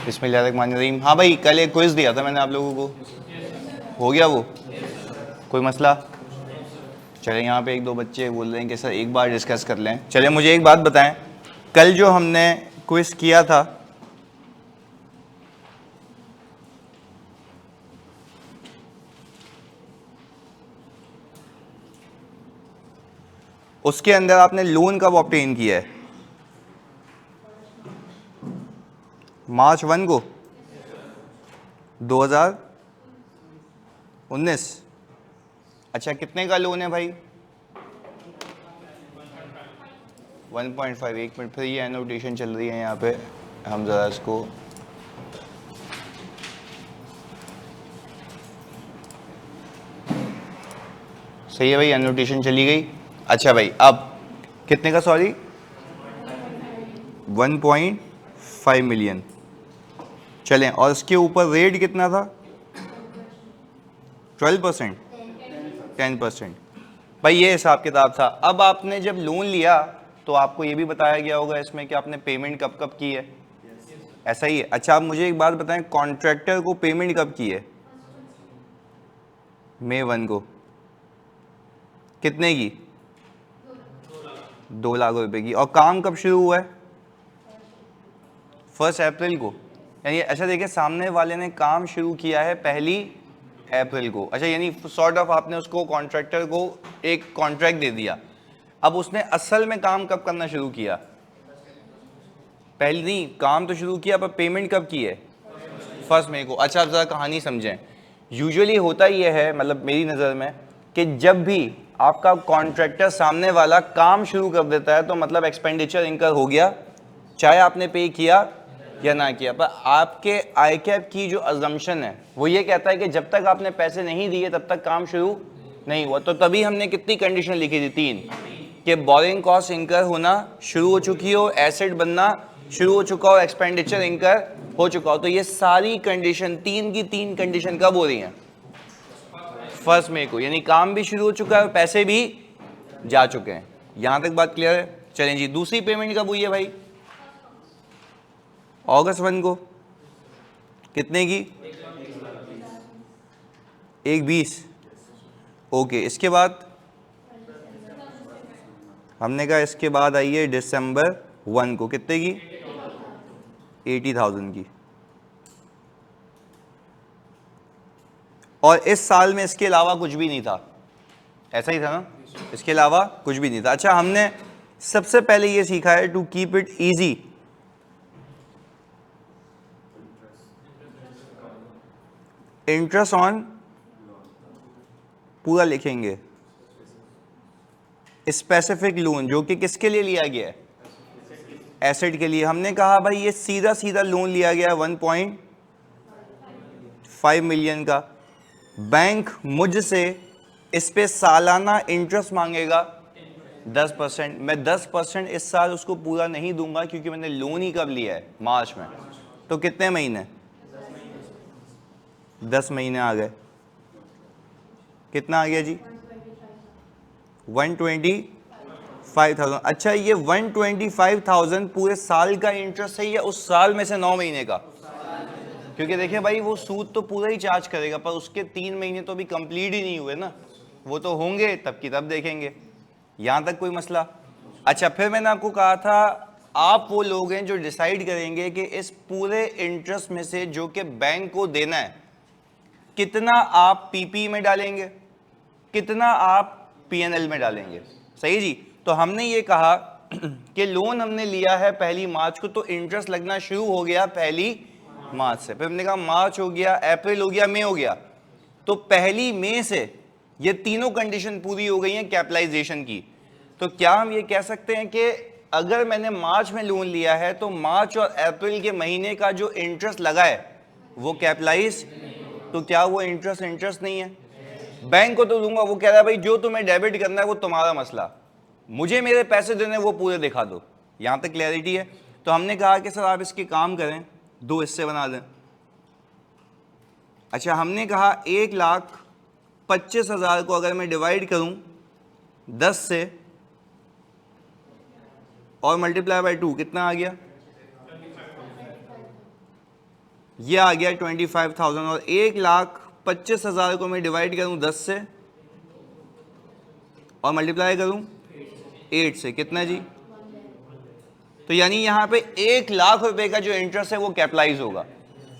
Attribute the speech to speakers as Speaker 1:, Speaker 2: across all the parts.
Speaker 1: बिस्मिल्लाहिर्रहमानिर्रहीम। हाँ भाई, कल एक क्विज दिया था मैंने आप लोगों को, हो गया वो? कोई मसला? चले, यहाँ पे एक दो बच्चे बोल रहे हैं कि सर एक बार डिस्कस कर लें। चले, मुझे एक बात बताएं, कल जो हमने क्विज किया था उसके अंदर आपने लोन कब ऑब्टेन किया है? मार्च 1 को 2019। अच्छा, कितने का लोन है भाई? 1.5। एक मिनट, फिर ये एनोटेशन चल रही है यहाँ पे, हम ज़रा इसको सही है भाई, एनोटेशन चली गई। अच्छा भाई, अब कितने का? Sorry, 1.5 million. चलें, और इसके ऊपर रेट कितना था? 12%, 10%। भाई ये हिसाब किताब था। अब आपने जब लोन लिया तो आपको ये भी बताया गया होगा इसमें कि आपने पेमेंट कब कब की है, ऐसा ही है? अच्छा, आप मुझे एक बात बताएं, कॉन्ट्रैक्टर को पेमेंट कब की है? मई 1 को। कितने की? 2 लाख रुपए की। और काम कब शुरू हुआ है? 1 अप्रैल को। यानी अच्छा देखिए, सामने वाले ने काम शुरू किया है 1 अप्रैल को। अच्छा, यानी सॉर्ट ऑफ आपने उसको, कॉन्ट्रैक्टर को एक कॉन्ट्रैक्ट दे दिया। अब उसने असल में काम कब करना शुरू किया? पहले नहीं, काम तो शुरू किया, पर पेमेंट कब की है? 1 मई को। अच्छा, आप ज़रा कहानी समझें। यूजुअली होता ये है, मतलब मेरी नज़र में, कि जब भी आपका कॉन्ट्रैक्टर सामने वाला काम शुरू कर देता है तो मतलब एक्सपेंडिचर इनकर हो गया, चाहे आपने पे किया या ना किया। पर आपके आईकैप की जो अजम्पशन है वो ये कहता है कि जब तक आपने पैसे नहीं दिए तब तक काम शुरू नहीं हुआ। तो तभी हमने कितनी कंडीशन लिखी थी? 3, कि बोरिंग कॉस्ट इनकर होना शुरू हो चुकी हो, एसेट बनना शुरू हो चुका हो, एक्सपेंडिचर इनकर हो चुका हो। तो ये सारी कंडीशन, 3 की 3 कंडीशन कब हो रही हैं? 1 मई को। यानी काम भी शुरू हो चुका है और पैसे भी जा चुके हैं। यहां तक बात क्लियर है? चलें जी, दूसरी पेमेंट कब हुई है भाई? अगस्त 1 को। कितने की? 1.20। ओके, इसके बाद हमने कहा इसके बाद आई है दिसंबर 1 को। कितने की? 80,000 की। और इस साल में इसके अलावा कुछ भी नहीं था, ऐसा ही था ना? इसके अलावा कुछ भी नहीं था। अच्छा, हमने सबसे पहले ये सीखा है to keep it easy, interest on, पूरा लिखेंगे, स्पेसिफिक लोन, जो कि किसके लिए लिया गया है? एसेट के लिए। हमने कहा भाई ये सीधा सीधा लोन लिया गया 1.5 मिलियन का। बैंक मुझसे इस पे सालाना इंटरेस्ट मांगेगा 10%। मैं 10% इस साल उसको पूरा नहीं दूंगा क्योंकि मैंने लोन ही कब लिया है? मार्च में। तो कितने महीने? 10 महीने आ गए। कितना आ गया जी? 125,000। अच्छा, ये 125,000 पूरे साल का इंटरेस्ट है या उस साल में से 9 महीने का? क्योंकि देखिए भाई, वो सूद तो पूरा ही चार्ज करेगा, पर उसके 3 महीने तो अभी कंप्लीट ही नहीं हुए ना, वो तो होंगे तब की तब देखेंगे। यहां तक कोई मसला? अच्छा, फिर मैंने आपको कहा था, आप वो लोग हैं जो डिसाइड करेंगे कि इस पूरे इंटरेस्ट में से जो कि बैंक को देना है, कितना आप पीपी में डालेंगे, कितना आप पीएनएल में डालेंगे। सही जी? तो हमने ये कहा कि लोन हमने लिया है 1 मार्च को, तो इंटरेस्ट लगना शुरू हो गया 1 मार्च से। फिर हमने कहा मार्च हो गया, अप्रैल हो गया, मई हो गया, तो 1 मई से ये तीनों कंडीशन पूरी हो गई हैं कैपिटलाइजेशन की। तो क्या हम ये कह सकते हैं कि अगर मैंने मार्च में लोन लिया है तो मार्च और अप्रैल के महीने का जो इंटरेस्ट लगा है वो कैपिटलाइज? तो क्या वो इंटरेस्ट नहीं है? बैंक को तो दूंगा, वो कह रहा है भाई जो तुम्हें डेबिट करना है वो तुम्हारा मसला, मुझे मेरे पैसे देने वो पूरे दिखा दो। यहां तक क्लैरिटी है? तो हमने कहा कि सर आप इसके काम करें, 2 हिस्से बना दें। अच्छा, हमने कहा 1,25,000 को अगर मैं डिवाइड करूं 10 से और मल्टीप्लाई बाय 2, कितना आ गया? ये आ गया 25,000 और 1,25,000 को मैं डिवाइड करूं 10 से और मल्टीप्लाई करूं 8 से, कितना जी? तो यानी यहाँ पे 1,00,000 रुपए का जो इंटरेस्ट है वो कैपिटलाइज होगा,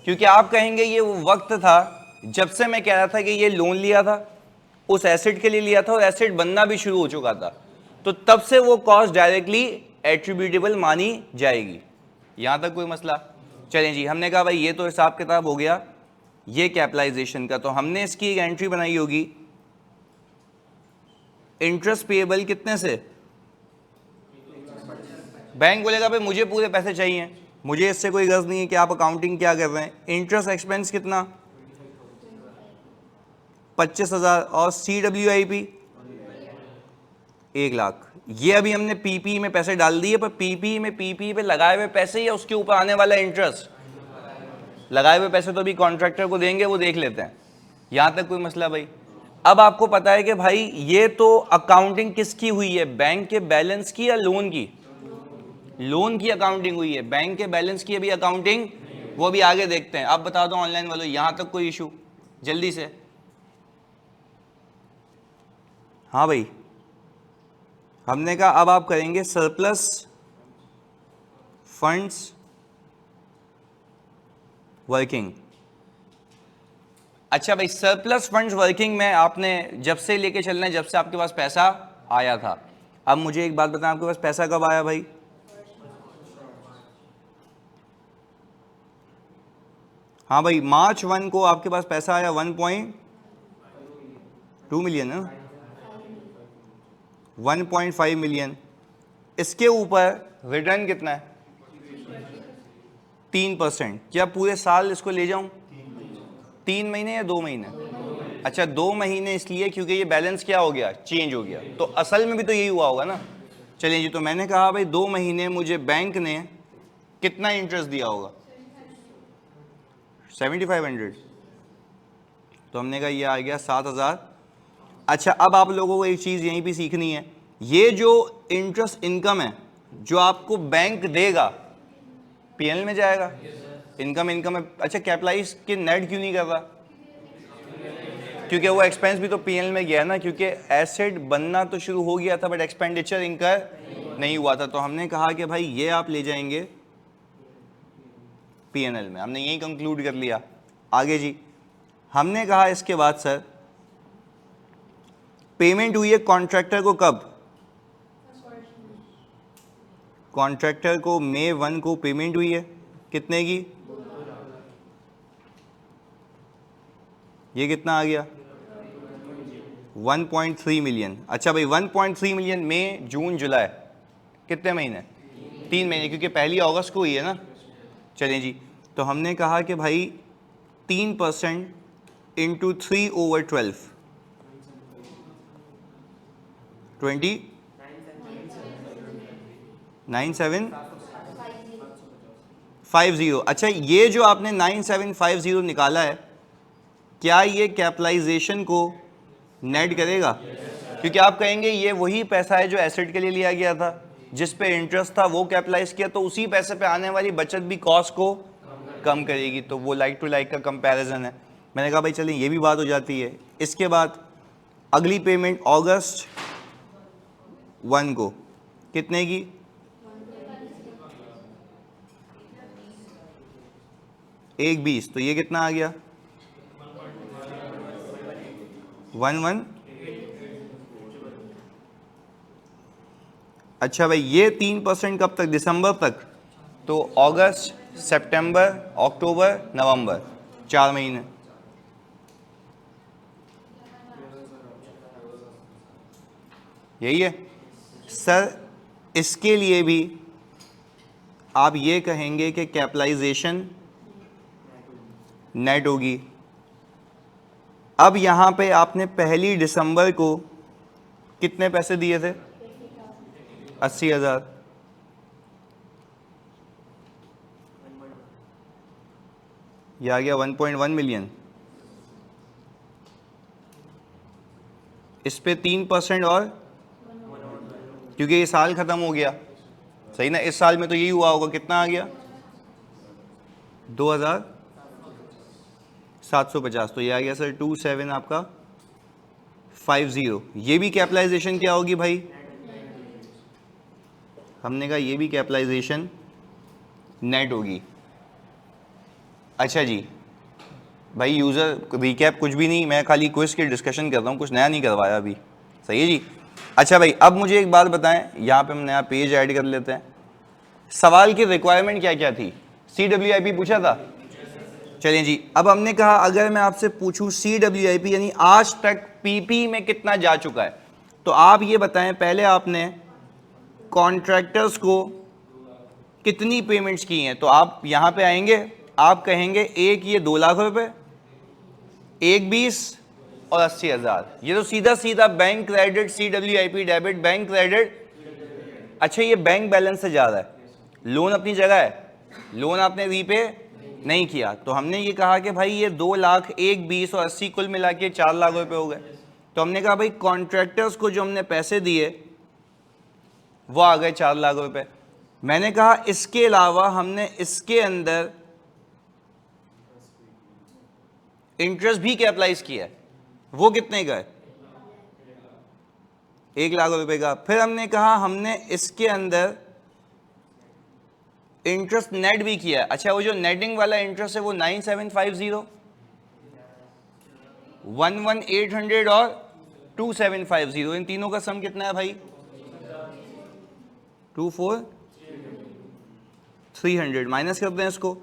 Speaker 1: क्योंकि आप कहेंगे ये वो वक्त था जब से मैं कह रहा था कि ये लोन लिया था, उस एसेट के लिए लिया था और एसेट बनना भी शुरू हो चुका था, तो तब से वो कॉस्ट डायरेक्टली एट्रीब्यूटेबल मानी जाएगी। यहां तक कोई मसला? चलें जी, हमने कहा भाई ये तो हिसाब किताब हो गया ये कैपिटलाइजेशन का, तो हमने इसकी एक एंट्री बनाई होगी इंटरेस्ट पेएबल कितने से? बैंक बोलेगा भाई मुझे पूरे पैसे चाहिए, मुझे इससे कोई गर्ज नहीं है कि आप अकाउंटिंग क्या कर रहे हैं। इंटरेस्ट एक्सपेंस कितना? 25,000 और CWIP 1,00,000। ये अभी हमने पीपी में पैसे डाल दिए, पर पीपी पे लगाए हुए पैसे या उसके ऊपर आने वाला इंटरेस्ट? लगाए हुए पैसे तो अभी कॉन्ट्रैक्टर को देंगे, वो देख लेते हैं। यहां तक कोई मसला भाई? अब आपको पता है कि भाई ये तो अकाउंटिंग किसकी हुई है, बैंक के बैलेंस की या लोन की? लोन की अकाउंटिंग हुई है, बैंक के बैलेंस की अभी अकाउंटिंग, वो भी आगे देखते हैं। अब बता दो ऑनलाइन वालों, यहां तक कोई इशू? जल्दी से। हाँ भाई, हमने कहा अब आप करेंगे सरप्लस फंड्स वर्किंग। अच्छा भाई, सरप्लस फंड्स वर्किंग में आपने जब से लेके चलना है जब से आपके पास पैसा आया था। अब मुझे एक बात बताएं, आपके पास पैसा कब आया भाई? हाँ भाई, March 1 को आपके पास पैसा आया 1.2 मिलियन है, 1.5 मिलियन। इसके ऊपर रिटर्न कितना है? 3%। क्या पूरे साल इसको ले जाऊं? 3 महीने या 2 महीने? अच्छा 2 महीने इसलिए क्योंकि ये बैलेंस क्या हो गया, चेंज हो गया, तो असल में भी तो यही हुआ होगा ना। चलिए जी, तो मैंने कहा भाई 2 महीने मुझे बैंक ने कितना इंटरेस्ट दिया होगा? 7,500। तो हमने कहा ये आ गया 7,000। अच्छा, अब आप लोगों को एक चीज़ यहीं पे सीखनी है, ये जो इंटरेस्ट इनकम है जो आपको बैंक देगा पीएनएल में जाएगा। इनकम है। अच्छा, कैपिटलाइज के नेट क्यों नहीं कर रहा? क्योंकि वो एक्सपेंस भी तो पीएनएल में गया ना, क्योंकि एसेट बनना तो शुरू हो गया था बट एक्सपेंडिचर इनकर नहीं हुआ था। तो हमने कहा कि भाई ये आप ले जाएंगे पीएनएल में। हमने यही कंक्लूड कर लिया। आगे जी, हमने कहा इसके बाद सर पेमेंट हुई है कॉन्ट्रैक्टर को कब? कॉन्ट्रैक्टर को May 1 को पेमेंट हुई है, कितने की? ये कितना आ गया? 1.3 मिलियन। अच्छा भाई, 1.3 मिलियन मई, जून, जुलाई, कितने महीने? 3 महीने, क्योंकि 1 अगस्त को हुई है ना। चलें जी, तो हमने कहा कि भाई 3% इंटू 3/12 9750। अच्छा, ये जो आपने 9750 निकाला है, क्या ये कैपिटलाइजेशन को नेट करेगा? क्योंकि आप कहेंगे ये वही पैसा है जो एसेट के लिए लिया गया था, जिस पे इंटरेस्ट था वो कैपिटलाइज किया, तो उसी पैसे पे आने वाली बचत भी कॉस्ट को कम करेगी। तो वो लाइक टू लाइक का कंपैरिजन है। मैंने कहा भाई चलिए ये भी बात हो जाती है। इसके बाद अगली पेमेंट अगस्त 1 को, कितने की? 1.20। तो ये कितना आ गया? 1.1। अच्छा भाई, ये 3% कब तक? दिसंबर तक। तो अगस्त, सितंबर, अक्टूबर, नवंबर, 4 महीने। यही है सर। इसके लिए भी आप ये कहेंगे कि कैपिटलाइजेशन नेट होगी। अब यहां पे आपने 1 दिसंबर को कितने पैसे दिए थे? 80,000। यह आ गया 1.1 मिलियन। इस पे 3% और, क्योंकि ये साल खत्म हो गया, सही ना। इस साल में तो यही हुआ होगा, कितना आ गया? 2,000। 750, तो ये आ गया सर 27 आपका 50। ये भी कैपिटलाइजेशन क्या होगी भाई? हमने कहा ये भी कैपिटलाइजेशन नेट होगी। अच्छा जी भाई, यूज़र रिकैप कुछ भी नहीं, मैं खाली क्विज की डिस्कशन कर रहा हूँ, कुछ नया नहीं करवाया अभी। सही है जी। अच्छा भाई, अब मुझे एक बात बताएं, यहाँ पे हम नया पेज ऐड कर लेते हैं। सवाल की रिक्वायरमेंट क्या क्या थी? CWIP पूछा था। चलिए जी, अब हमने कहा अगर मैं आपसे पूछूं CWIP यानी आज तक PP में कितना जा चुका है, तो आप ये बताएं पहले आपने कॉन्ट्रैक्टर्स को कितनी पेमेंट्स की हैं। तो आप यहां पे आएंगे, आप कहेंगे एक ये 2 लाख रुपए, एक 20 और 80,000। ये तो सीधा सीधा bank credit, CWIP debit, bank credit. अच्छा, ये बैंक बैलेंस से जा रहा है, लोन अपनी जगह है, लोन आपने रीपे नहीं किया, तो हमने ये कहा कि भाई ये 2 लाख, एक 20 और 80 कुल मिला के 4 लाख रुपए हो गए। तो हमने कहा भाई कॉन्ट्रैक्टर्स को जो हमने पैसे दिए वो आ गए 4 लाख रुपए। मैंने कहा इसके अलावा हमने इसके अंदर इंटरेस्ट भी कैपिटलाइज किया है, वो कितने का है? 1 लाख रुपए का। फिर हमने कहा हमने इसके अंदर इंटरेस्ट नेट भी किया है। अच्छा, वो जो नेटिंग वाला इंटरेस्ट है वो 9750, 11800 और 2750, इन तीनों का सम कितना है भाई? 24,300। माइनस करते हैं इसको,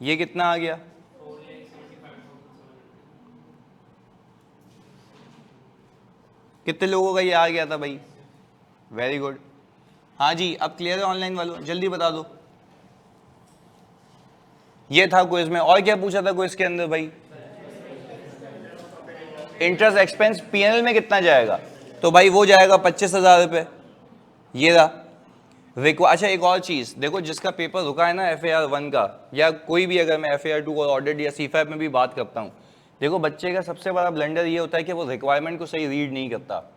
Speaker 1: ये कितना आ गया? कितने लोगों का ये आ गया था भाई? Very good. हाँ जी, अब क्लियर है ऑनलाइन वालों? जल्दी बता दो। ये था क्विज में। और क्या पूछा था क्विज के अंदर भाई? इंटरेस्ट एक्सपेंस पीएनएल में कितना जाएगा? तो भाई वो जाएगा 25,000 रुपये। ये रहा। अच्छा, एक और चीज देखो, जिसका पेपर रुका है ना FAR 1 का, या कोई भी, अगर मैं FAR 2 और ऑडिट या CFAP में भी बात करता हूँ, देखो बच्चे का सबसे बड़ा ब्लंडर ये होता है कि वो रिक्वायरमेंट को सही रीड नहीं करता।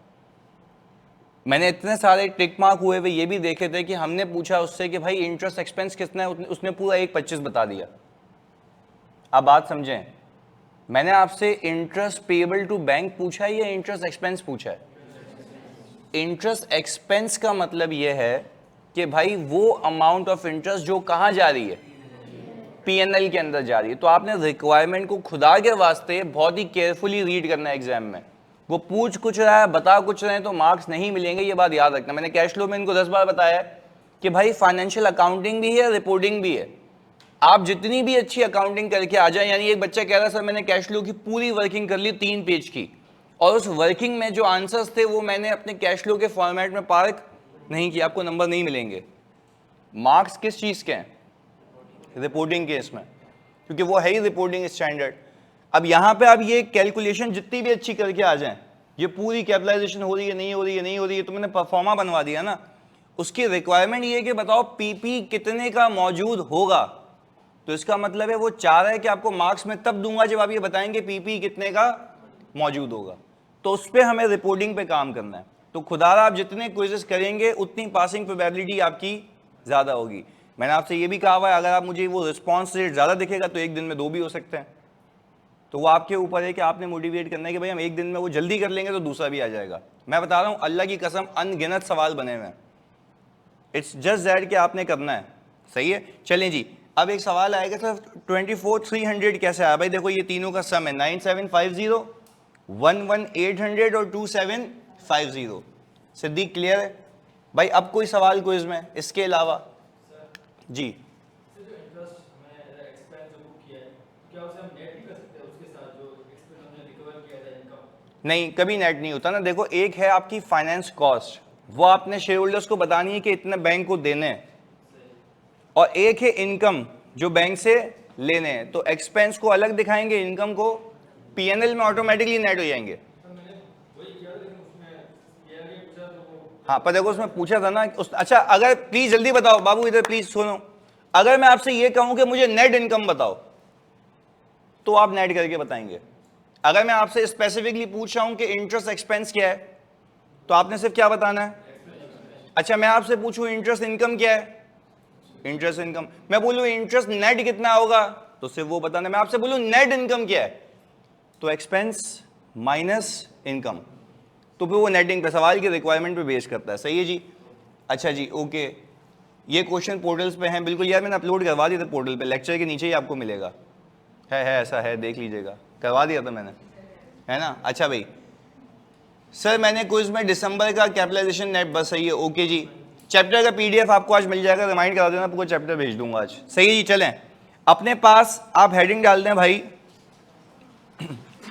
Speaker 1: मैंने इतने सारे टिक मार्क हुए हुए ये भी देखे थे कि हमने पूछा उससे कि भाई इंटरेस्ट एक्सपेंस कितना है, उसने पूरा 1.25 बता दिया। अब बात समझें, मैंने आपसे इंटरेस्ट पेएबल टू बैंक पूछा है या इंटरेस्ट एक्सपेंस पूछा है? इंटरेस्ट एक्सपेंस का मतलब यह है कि भाई वो अमाउंट ऑफ इंटरेस्ट जो कहां जा रही है? पीएनएल के अंदर जा रही है। तो आपने रिक्वायरमेंट को खुदा के वास्ते बहुत ही केयरफुली रीड करना है एग्जाम में। वो पूछ कुछ रहा है, बता कुछ रहे हैं, तो मार्क्स नहीं मिलेंगे, ये बात याद रखना। मैंने कैश फ्लो में इनको 10 बार बताया है कि भाई फाइनेंशियल अकाउंटिंग भी है, रिपोर्टिंग भी है। आप जितनी भी अच्छी अकाउंटिंग करके आ जाए, यानी एक बच्चा कह रहा सर मैंने कैश फ्लो की पूरी वर्किंग कर ली 3 पेज की, और उस वर्किंग में जो आंसर्स थे वो मैंने अपने कैश फ्लो के फॉर्मेट में पार्क नहीं किया, आपको नंबर नहीं मिलेंगे। मार्क्स किस चीज के हैं? रिपोर्टिंग के इसमें, क्योंकि वो है ही रिपोर्टिंग स्टैंडर्ड। अब यहां पे आप ये कैलकुलेशन जितनी भी अच्छी करके आ जाएं, ये पूरी कैपिटलाइजेशन हो रही है नहीं हो रही है नहीं हो रही है, तो मैंने परफॉर्मा बनवा दिया ना। उसकी रिक्वायरमेंट ये है कि बताओ पीपी कितने का मौजूद होगा। तो इसका मतलब है वो चाह रहा है कि आपको मार्क्स में तब दूंगा जब आप ये बताएंगे पीपी कितने का मौजूद होगा। तो उस पर हमें रिपोर्टिंग पे काम करना है। तो खुदारा आप जितने क्विजेस करेंगे उतनी पासिंग प्रोबेबिलिटी आपकी ज्यादा होगी। मैंने आपसे ये भी कहा हुआ है, अगर आप मुझे वो रिस्पॉन्स रेट ज्यादा दिखेगा तो एक दिन में 2 भी हो सकते हैं। तो वो आपके ऊपर है कि आपने मोटिवेट करना है कि भाई हम एक दिन में वो जल्दी कर लेंगे तो दूसरा भी आ जाएगा। मैं बता रहा हूं, अल्लाह की कसम अनगिनत सवाल बने हुए हैं। इट्स जस्ट दैट कि आपने करना है। सही है, चलें जी। अब एक सवाल आएगा सर 24,300 कैसे आया? भाई देखो ये तीनों का सम है 9750, 11,800 और 2750। सिद्दीक क्लियर है भाई? अब कोई सवाल क्विज में इसके अलावा? जी नहीं, कभी नेट नहीं होता ना। देखो एक है आपकी फाइनेंस कॉस्ट, वो आपने शेयर होल्डर्स को बतानी है कि इतने बैंक को देने हैं, और एक है इनकम जो बैंक से लेने हैं। तो एक्सपेंस को अलग दिखाएंगे, इनकम को पीएनएल में ऑटोमेटिकली नेट हो जाएंगे। हाँ पर देखो उसमें पूछा था ना अच्छा अगर प्लीज जल्दी बताओ बाबू, इधर प्लीज सुनो। अगर मैं आपसे ये कहूं कि मुझे नेट इनकम बताओ, तो आप नेट करके बताएंगे। अगर मैं आपसे स्पेसिफिकली पूछ रहा हूं कि इंटरेस्ट एक्सपेंस क्या है, तो आपने सिर्फ क्या बताना है? अच्छा मैं आपसे पूछूं इंटरेस्ट इनकम क्या है? Interest income. मैं बोलूं इंटरेस्ट नेट कितना होगा, तो सिर्फ वो बताना। मैं आपसे बोलूं नेट इनकम क्या है, तो एक्सपेंस माइनस इनकम, तो फिर वो नेटिंग पे सवाल की रिक्वायरमेंट पे बेस करता है। सही है जी। अच्छा जी, ओके, ये क्वेश्चन पोर्टल्स पे हैं बिल्कुल यार, मैंने अपलोड करवा दिया था पोर्टल पे, लेक्चर के नीचे ही आपको मिलेगा। है ऐसा है, देख लीजिएगा, करवा दिया था मैंने, है ना। अच्छा भाई, सर मैंने क्विज में दिसंबर का कैपिटलाइजेशन नेट, बस सही है, ओके जी। चैप्टर का पीडीएफ आपको आज मिल जाएगा, रिमाइंड करा देना, पूरा चैप्टर भेज दूंगा आज। सही है जी। चलें, अपने पास आप हेडिंग डाल दें भाई,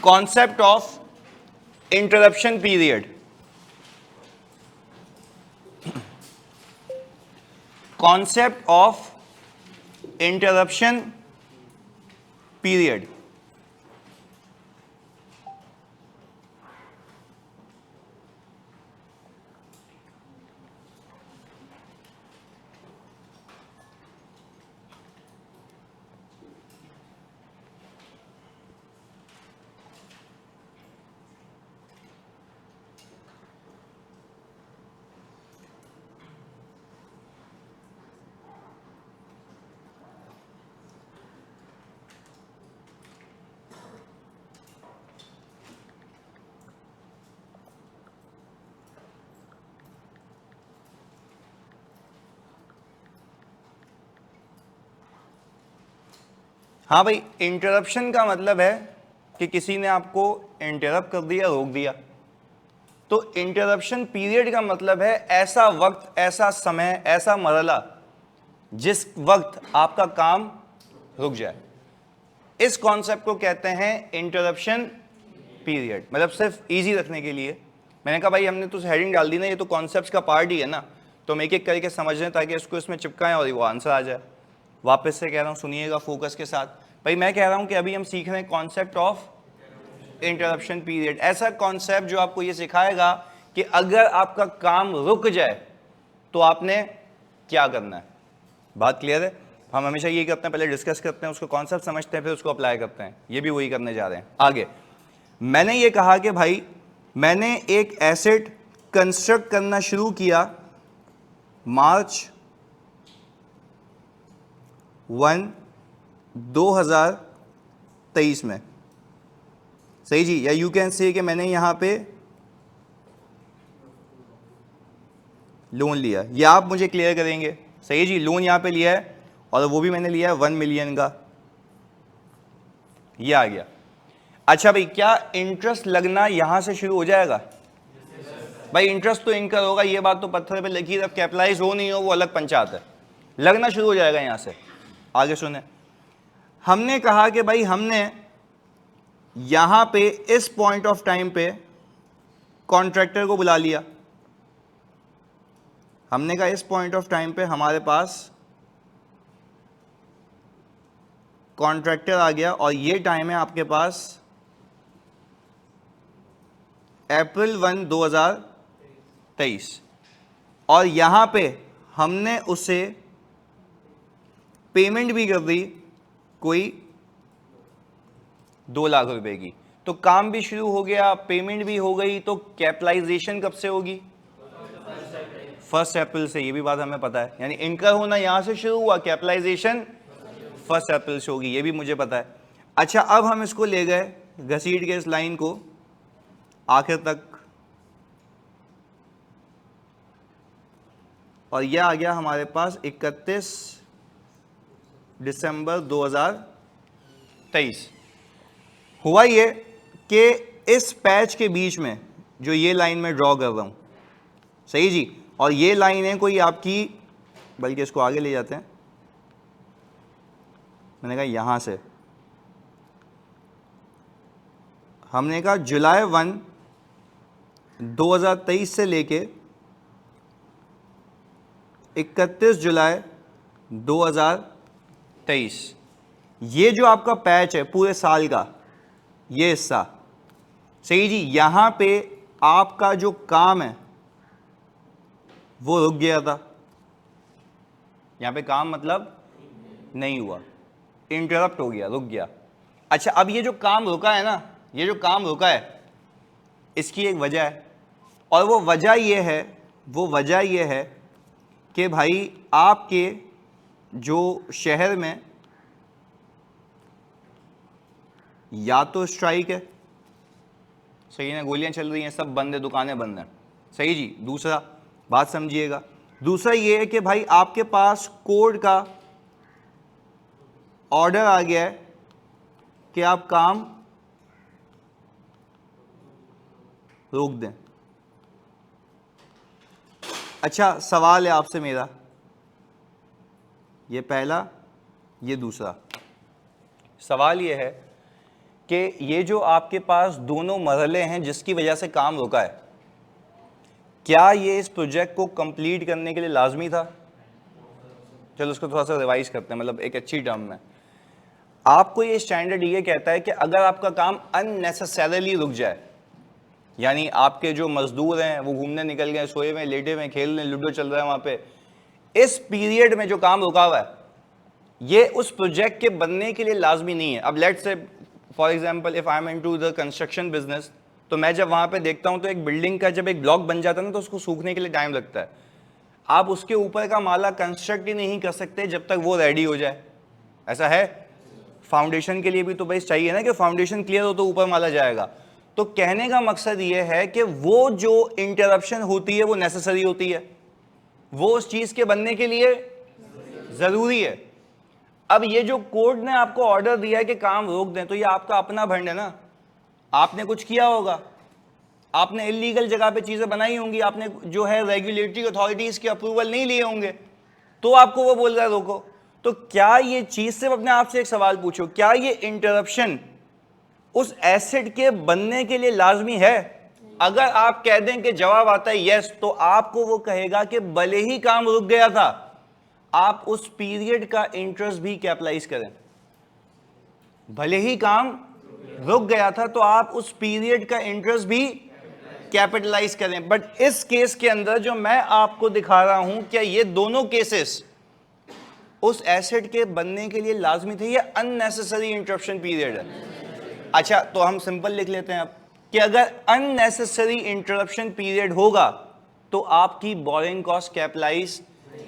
Speaker 1: concept of interruption period. Concept of interruption period. हाँ भाई, इंटरप्शन का मतलब है कि किसी ने आपको इंटरप्ट कर दिया, रोक दिया। तो इंटरप्शन पीरियड का मतलब है ऐसा वक्त, ऐसा समय, ऐसा मरला जिस वक्त आपका काम रुक जाए। इस कॉन्सेप्ट को कहते हैं इंटरप्शन पीरियड। मतलब सिर्फ इजी रखने के लिए मैंने कहा भाई, हमने तो हेडिंग डाल दी ना, ये तो कॉन्सेप्ट का पार्ट ही है ना, तो हम एक एक करके समझ लें ताकि इसको इसमें चिपकाएं और वो आंसर आ जाए। वापस से कह रहा हूँ, सुनिएगा फोकस के साथ भाई। मैं कह रहा हूँ कि अभी हम सीख रहे हैं कॉन्सेप्ट ऑफ इंटरप्शन पीरियड। ऐसा कॉन्सेप्ट जो आपको ये सिखाएगा कि अगर आपका काम रुक जाए तो आपने क्या करना है। बात क्लियर है। हम हमेशा ये करते हैं, पहले डिस्कस करते हैं, उसको कॉन्सेप्ट समझते हैं, फिर उसको अप्लाई करते हैं। ये भी वही करने जा रहे हैं आगे। मैंने ये कहा कि भाई मैंने एक एसेट कंस्ट्रक्ट करना शुरू किया मार्च 1, 2023 में। सही जी। या यू कैन से कि मैंने यहां पे लोन लिया, या आप मुझे क्लियर करेंगे। सही जी, लोन यहां पे लिया है और वो भी मैंने लिया है 1 मिलियन का, ये आ गया। अच्छा भाई, क्या इंटरेस्ट लगना यहां से शुरू हो जाएगा? भाई इंटरेस्ट तो इनकर होगा, ये बात तो पत्थर पे लिखी, जब कैपिटलाइज हो नहीं हो वो अलग पंचायत है, लगना शुरू हो जाएगा यहां से। आगे सुने, हमने कहा कि भाई हमने यहां पे इस पॉइंट ऑफ टाइम पे कॉन्ट्रैक्टर को बुला लिया। हमने कहा इस पॉइंट ऑफ टाइम पे हमारे पास कॉन्ट्रैक्टर आ गया और ये टाइम है आपके पास अप्रैल 1, 2023, और यहां पे हमने उसे पेमेंट भी कर दी कोई 2 लाख रुपए की। तो काम भी शुरू हो गया, पेमेंट भी हो गई, तो कैपिटलाइजेशन कब से होगी? 1 अप्रैल से। ये भी बात हमें पता है, यानी इनकम होना यहां से शुरू हुआ, कैपिटलाइजेशन 1 अप्रैल से होगी, ये भी मुझे पता है। अच्छा, अब हम इसको ले गए घसीट के इस लाइन को आखिर तक, और यह आ गया हमारे पास 31 दिसंबर 2023। हुआ ये कि इस पैच के बीच में जो ये लाइन में ड्रॉ कर रहा हूं, सही जी, और ये लाइन है कोई आपकी, बल्कि इसको आगे ले जाते हैं, मैंने कहा यहां से हमने कहा जुलाई 1, 2023 से लेके 31 जुलाई 2023, ये जो आपका पैच है पूरे साल का, ये हिस्सा, सही जी, यहां पे आपका जो काम है वो रुक गया था। यहां पे काम मतलब नहीं हुआ, इंटरप्ट हो गया, रुक गया। अच्छा, अब ये जो काम रुका है ना, ये जो काम रुका है, इसकी एक वजह है, और वो वजह ये है कि भाई आपके जो शहर में या तो स्ट्राइक है, सही है ना, गोलियां चल रही हैं, सब बंद है, दुकानें बंद हैं, सही जी। दूसरा बात समझिएगा, दूसरा ये है कि भाई आपके पास कोर्ट का ऑर्डर आ गया है कि आप काम रोक दें। अच्छा, सवाल है आपसे मेरा, ये पहला, ये दूसरा सवाल ये है कि ये जो आपके पास दोनों मरहले हैं जिसकी वजह से काम रुका है, क्या ये इस प्रोजेक्ट को कंप्लीट करने के लिए लाजमी था? चलो उसको थोड़ा सा रिवाइज करते हैं, मतलब एक अच्छी टर्म में आपको ये स्टैंडर्ड ये कहता है कि अगर आपका काम अननेसेसरीली रुक जाए, यानी आपके जो मजदूर हैं वो घूमने निकल गए, सोए हुए, लेटे हुए, खेल रहे, लूडो चल रहा है वहाँ पे, इस पीरियड में जो काम रुका हुआ है ये उस प्रोजेक्ट के बनने के लिए लाजमी नहीं है। अब let's say for example if I am into the construction business, तो मैं जब वहाँ पे देखता हूँ तो एक बिल्डिंग का जब एक ब्लॉक बन जाता है ना तो उसको सूखने के लिए टाइम लगता है। आप उसके ऊपर का माला कंस्ट्रक्ट ही नहीं कर सकते जब तक वो रेडी हो जाए, ऐसा है। फाउंडेशन के लिए भी तो बेस चाहिए ना कि फाउंडेशन क्लियर हो तो ऊपर माला जाएगा। तो कहने का मकसद ये है कि वो जो इंटरप्शन होती है वो नेसेसरी होती है, वो उस चीज के बनने के लिए जरूरी है। अब ये जो कोर्ट ने आपको ऑर्डर दिया है कि काम रोक दें, तो ये आपका अपना भंड है ना, आपने कुछ किया होगा, आपने इलीगल जगह पे चीजें बनाई होंगी, आपने जो है रेगुलेटरी अथॉरिटीज के अप्रूवल नहीं लिए होंगे, तो आपको वो बोल रहा है रोको। तो क्या ये चीज, सिर्फ अपने आप से एक सवाल पूछो, क्या ये इंटरप्शन उस एसेट के बनने के लिए लाजमी है? अगर आप कह दें कि जवाब आता है यस, तो आपको वो कहेगा कि भले ही काम रुक गया था, आप उस पीरियड का इंटरेस्ट भी कैपिटलाइज करें। भले ही काम रुक गया था तो आप उस पीरियड का इंटरेस्ट भी कैपिटलाइज करें। बट इस केस के अंदर जो मैं आपको दिखा रहा हूं, क्या ये दोनों केसेस उस एसेट के बनने के लिए लाजमी थे या अननेसेसरी इंटरप्शन पीरियड है? अच्छा, तो हम सिंपल लिख लेते हैं अब कि अगर अननेसेसरी इंटरप्शन पीरियड होगा तो आपकी बोरिंग कॉस्ट कैपिटलाइज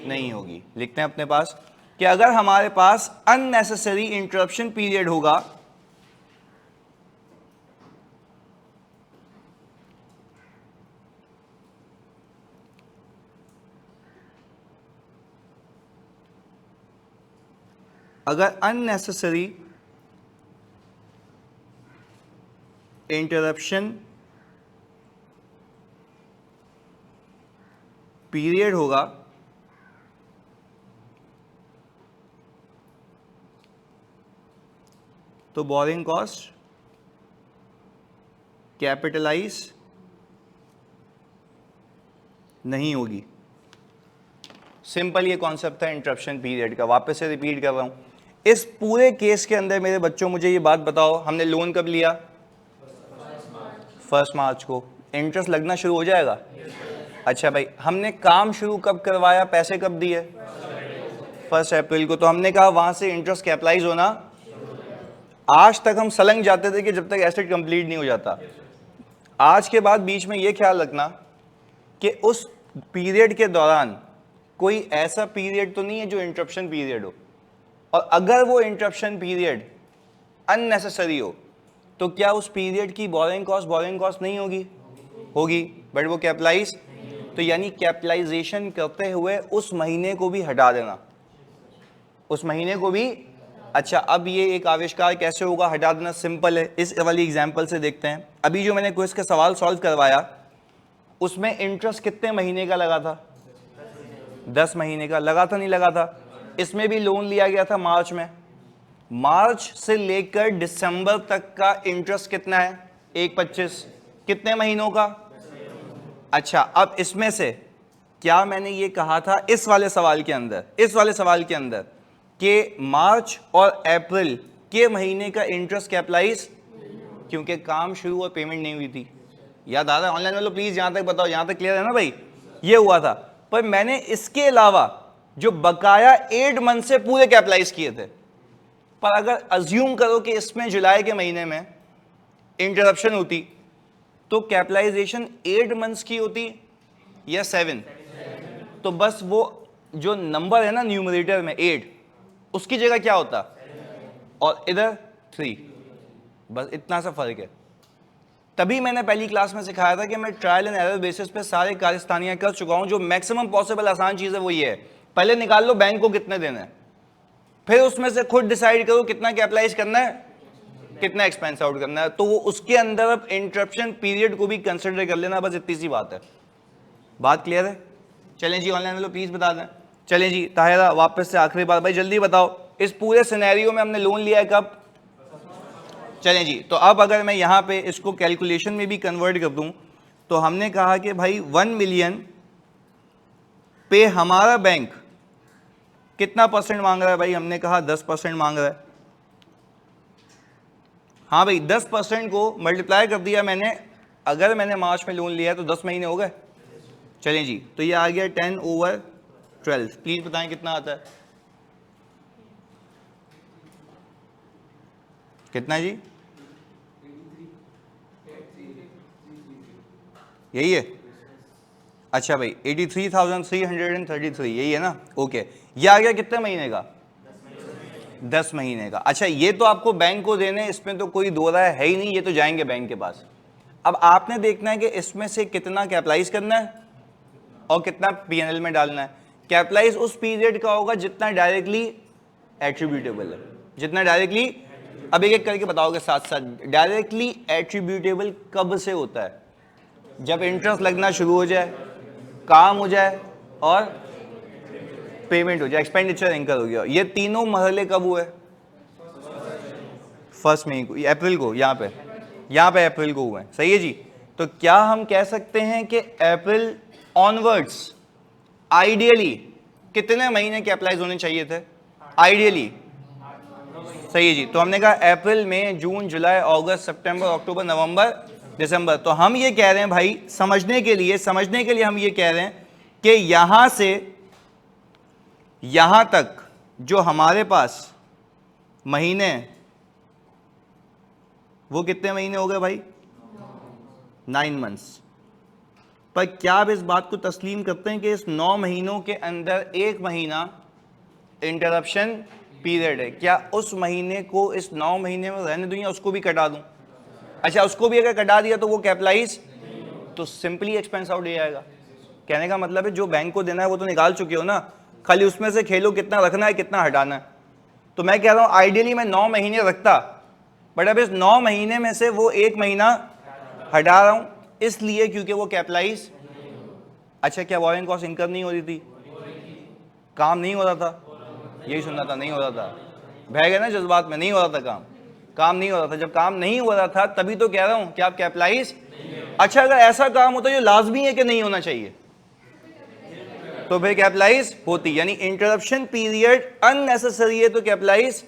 Speaker 1: नहीं होगी। लिखते हैं अपने पास कि अगर हमारे पास अननेसेसरी इंटरप्शन पीरियड होगा अगर अननेसेसरी इंटरप्शन पीरियड होगा तो बोरिंग कॉस्ट कैपिटलाइज नहीं होगी। सिंपल ये कॉन्सेप्ट था इंटरप्शन पीरियड का। वापस से रिपीट कर रहा हूं, इस पूरे केस के अंदर मेरे बच्चों मुझे ये बात बताओ, हमने लोन कब लिया? 1 मार्च को। इंटरेस्ट लगना शुरू हो जाएगा? अच्छा भाई, हमने काम शुरू कब करवाया, पैसे कब दिए? 1 अप्रैल को। तो हमने कहा वहां से इंटरेस्ट कैपिटलाइज होना, आज तक हम सलंग जाते थे कि जब तक एसेट कंप्लीट नहीं हो जाता। आज के बाद बीच में ये ख्याल रखना कि उस पीरियड के दौरान कोई ऐसा पीरियड तो नहीं है जो इंटरप्शन पीरियड हो, और अगर वो इंटरप्शन पीरियड अननेसेसरी हो तो क्या उस पीरियड की बोरिंग कॉस्ट नहीं होगी? होगी, बट वो कैपिटलाइज। तो यानी कैपिटलाइजेशन करते हुए उस महीने को भी हटा देना, उस महीने को भी। अच्छा, अब ये एक आविष्कार कैसे होगा हटा देना? सिंपल है, इस वाली एग्जांपल से देखते हैं। अभी जो मैंने क्विज का सवाल सॉल्व करवाया उसमें इंटरेस्ट कितने महीने का लगा था? 10 महीने का लगा था, नहीं लगा था? इसमें भी लोन लिया गया था मार्च में। मार्च से लेकर दिसंबर तक का इंटरेस्ट कितना है? 1.25। कितने महीनों का? अच्छा, अब इसमें से क्या मैंने ये कहा था इस वाले सवाल के अंदर कि मार्च और अप्रैल के महीने का इंटरेस्ट कैपिटलाइज, क्योंकि काम शुरू और पेमेंट नहीं हुई थी। याद आ रहा है? ऑनलाइन वालों प्लीज यहां तक बताओ, यहां तक क्लियर है ना भाई? ये हुआ था। पर मैंने इसके अलावा जो बकाया 8 मंथ से पूरे कैपिटलाइज किए थे। पर अगर अज्यूम करो कि इसमें जुलाई के महीने में इंटरप्शन होती तो कैपिटलाइजेशन 8 मंथ्स की होती या 7? तो बस वो जो नंबर है ना न्यूमरेटर में 8, उसकी जगह क्या होता? और इधर 3। बस इतना सा फर्क है। तभी मैंने पहली क्लास में सिखाया था कि मैं ट्रायल एंड एरर बेसिस पे सारे कारस्तानियां कर चुका हूं। जो मैक्सिमम पॉसिबल आसान चीज है वो ये है, पहले निकाल लो बैंक को कितने देना है, फिर उसमें से खुद डिसाइड करो कितना कैपिटलाइज करना है, कितना एक्सपेंस आउट करना है। तो वो उसके अंदर अब इंटरप्शन पीरियड को भी कंसिडर कर लेना, बस इतनी सी बात है। बात क्लियर है? चलें जी, ऑनलाइन वालों प्लीज बता दें। चलें जी ताहिरा, वापस से आखिरी बात भाई जल्दी बताओ, इस पूरे सिनेरियो में हमने लोन लिया है कब? चलें जी, तो अब अगर मैं यहां पे इसको कैलकुलेशन में भी कन्वर्ट कर दूं तो हमने कहा कि भाई 1 मिलियन पे हमारा बैंक कितना परसेंट मांग रहा है भाई? हमने कहा 10% मांग रहा है। हाँ भाई 10% को मल्टीप्लाई कर दिया मैंने, अगर मैंने मार्च में लोन लिया है तो 10 महीने हो गए। चलें जी, तो ये आ गया 10/12। प्लीज बताएं कितना आता है? कितना जी? यही है? अच्छा भाई 83,333, यही है ना? ओके, ये आ गया कितने महीने का? 10 महीने का। अच्छा, ये तो आपको बैंक को देने, इसमें तो कोई दो राय है ही नहीं, ये तो जाएंगे बैंक के पास। अब आपने देखना है कि इसमें से कितना कैपिटलाइज करना है और कितना पीएनएल में डालना है। कैपिटलाइज उस पीरियड का होगा जितना डायरेक्टली एट्रीब्यूटेबल है, जितना डायरेक्टली, अब एक एक करके बताओगे साथ साथ। डायरेक्टली एट्रीब्यूटेबल कब से होता है? जब इंटरेस्ट लगना शुरू हो जाए, काम हो जाए और पेमेंट हो जाए, एक्सपेंडिचर इंकर हो गया। ये तीनों मरहले कब हुए? 1 मई को, अप्रैल को, यहाँ पे अप्रैल को हुए हैं। सही है जी। तो क्या हम कह सकते हैं कि अप्रैल ऑनवर्ड्स आइडियली कितने महीने कैपिटलाइज होने चाहिए थे? आइडियली सही है जी। तो हमने कहा अप्रैल, मई, जून, जुलाई, अगस्त, सितंबर, अक्टूबर, नवंबर, दिसंबर। तो हम ये कह रहे हैं भाई, समझने के लिए हम ये कह रहे हैं कि यहां से यहां तक जो हमारे पास महीने, वो कितने महीने हो गए भाई? 9 मंथ्स। पर क्या आप इस बात को तस्लीम करते हैं कि इस 9 महीनों के अंदर एक महीना इंटरप्शन पीरियड है? क्या उस महीने को इस 9 महीने में रहने दूं या उसको भी कटा दूं? अच्छा, उसको भी अगर कटा दिया तो वो कैपिटलाइज, तो सिंपली एक्सपेंस आउट हो जाएगा। कहने का मतलब है जो बैंक को देना है वो तो निकाल चुके हो ना, खाली उसमें से खेलो कितना रखना है, कितना हटाना है। तो मैं कह रहा हूं आइडियली मैं 9 महीने रखता, बट अब इस 9 महीने में से वो एक महीना हटा रहा हूं, इसलिए क्योंकि वो कैपिटलाइज। अच्छा, क्या वॉरेंट कॉस्ट इनकम नहीं हो रही थी? काम नहीं हो रहा था? यही सुनना था, नहीं हो रहा था। बह गए ना जज्बात में, नहीं हो रहा था काम नहीं हो रहा था। जब काम नहीं हो रहा था तभी तो कह रहा हूं कि आप कैपिटलाइज। अच्छा, अगर ऐसा काम होता जो लाजमी है कि नहीं होना चाहिए, तो फिर कैपिटलाइज होती। यानी इंटरप्शन पीरियड अननेसेसरी है तो कैपिटलाइज,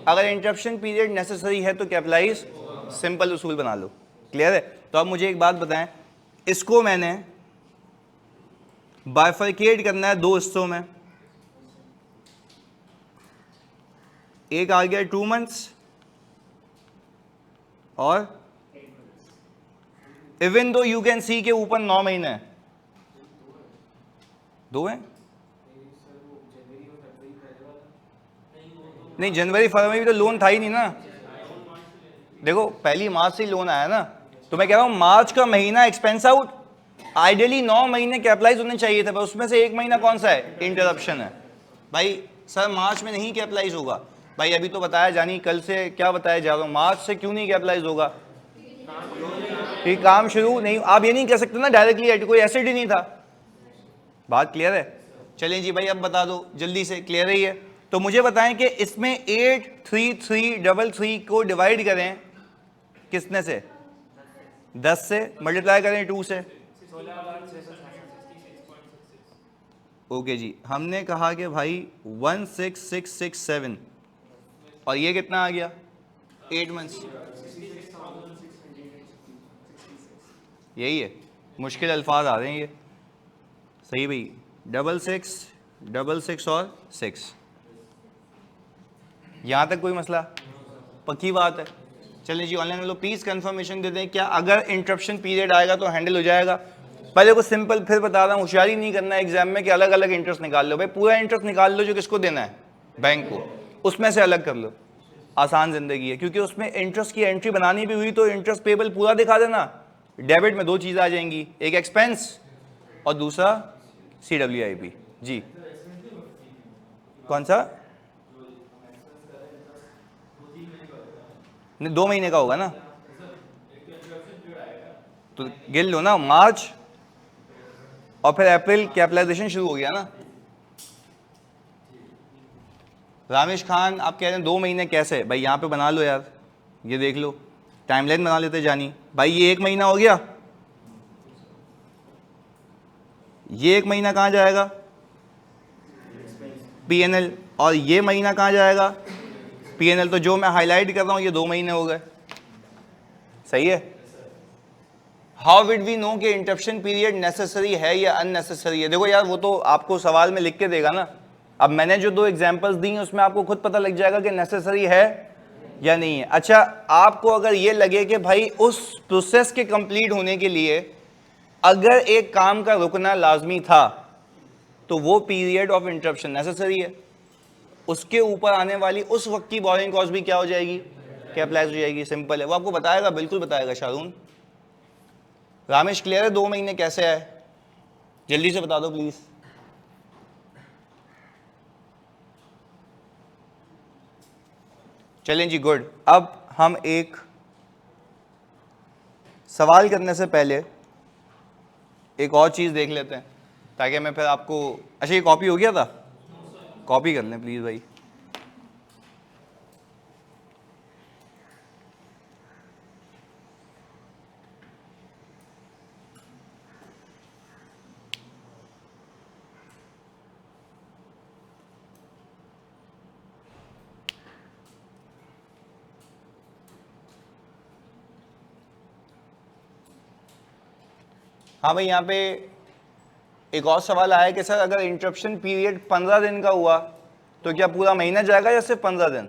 Speaker 1: अगर इंटरप्शन पीरियड नेसेसरी है तो कैपिटलाइज। सिंपल उसूल बना लो। क्लियर है? तो अब मुझे एक बात बताएं, इसको मैंने बाइफरकेट करना है 2 हिस्सों में। एक आ गया 2 मंथ्स और even though you can see के ऊपर 9 महीने हैं, 2 हैं। नहीं, जनवरी फरवरी में तो लोन था ही नहीं ना। देखो पहली मार्च से लोन आया ना, तो मैं कह रहा हूं मार्च का महीना एक्सपेंस आउट। आइडियली 9 महीने कैपिटलाइज होने चाहिए थे, पर उसमें से एक महीना कौन सा है? इंटरप्शन है। भाई सर मार्च में नहीं कैपिटलाइज होगा। भाई अभी तो बताया जानी, कल से क्या बताया जा रहा हूं, मार्च से क्यों नहीं कैपिटलाइज होगा? कि काम शुरू नहीं, आप ये नहीं कह सकते ना डायरेक्टली, कोई एसेट ही नहीं था। बात क्लियर है? चलें जी भाई, अब बता दो जल्दी से, क्लियर ही है? तो मुझे बताएं कि इसमें 83333 को डिवाइड करें किसने से? 10 से। मल्टीप्लाई करें 2 से। ओके जी, हमने कहा कि भाई 16667 और ये कितना आ गया? 8 मंथ्स। यही है, मुश्किल अल्फाज आ रहे हैं ये। सही भाई, 6666 और 6, यहां तक कोई मसला? पक्की बात है। चलिए जी, ऑनलाइन वालों प्लीज कंफर्मेशन दे दें, क्या अगर इंटरप्शन पीरियड आएगा तो हैंडल हो जाएगा? पहले को सिंपल, फिर बता रहा हूं, होशियारी नहीं करना है एग्जाम में कि अलग अलग इंटरेस्ट निकाल लो। भाई पूरा इंटरेस्ट निकाल लो जो किसको देना है, बैंक को, उसमें से अलग कर लो। आसान जिंदगी है, क्योंकि उसमें इंटरेस्ट की एंट्री बनानी भी हुई तो इंटरेस्ट पेबल पूरा दिखा देना, डेबिट में दो चीज़ आ जाएंगी, एक एक्सपेंस और दूसरा CWIP। जी कौन सा? नहीं 2 महीने का होगा ना, तो गिन लो ना, मार्च और फिर अप्रैल कैपिटलाइजेशन शुरू हो गया ना। रामेश खान आप कह रहे हैं 2 महीने कैसे? भाई यहाँ पे बना लो यार, ये देख लो, टाइमलाइन बना लेते जानी। भाई ये 1 महीना हो गया, ये 1 महीना कहाँ जाएगा? PNL। और ये महीना कहाँ जाएगा? PNL। तो जो मैं हाईलाइट कर रहा हूँ ये 2 महीने हो गए, सही है। हाउ विड वी नो कि इंटरप्शन पीरियड नेसेसरी है या अननेसेसरी है? देखो यार वो तो आपको सवाल में लिख के देगा ना। अब मैंने जो 2 एग्जांपल्स दी हैं उसमें आपको खुद पता लग जाएगा कि नेसेसरी है या नहीं है। अच्छा, आपको अगर ये लगे कि भाई उस प्रोसेस के कंप्लीट होने के लिए अगर एक काम का रुकना लाजमी था तो वो पीरियड ऑफ इंटरप्शन नेसेसरी है, उसके ऊपर आने वाली उस वक्त की बोरिंग कॉस्ट भी क्या हो जाएगी? कैपिटलाइज हो जाएगी। सिंपल है, वो आपको बताएगा, बिल्कुल बताएगा शारून। रामेश क्लियर है 2 महीने कैसे है? जल्दी से बता दो प्लीज। चलें जी, गुड। अब हम एक सवाल करने से पहले एक और चीज देख लेते हैं ताकि मैं फिर आपको, अच्छा ये कॉपी हो गया था, कॉपी कर लें प्लीज भाई। हाँ भाई, यहाँ पे एक और सवाल आया कि सर अगर इंटरप्शन पीरियड 15 दिन का हुआ तो क्या पूरा महीना जाएगा या सिर्फ 15 दिन?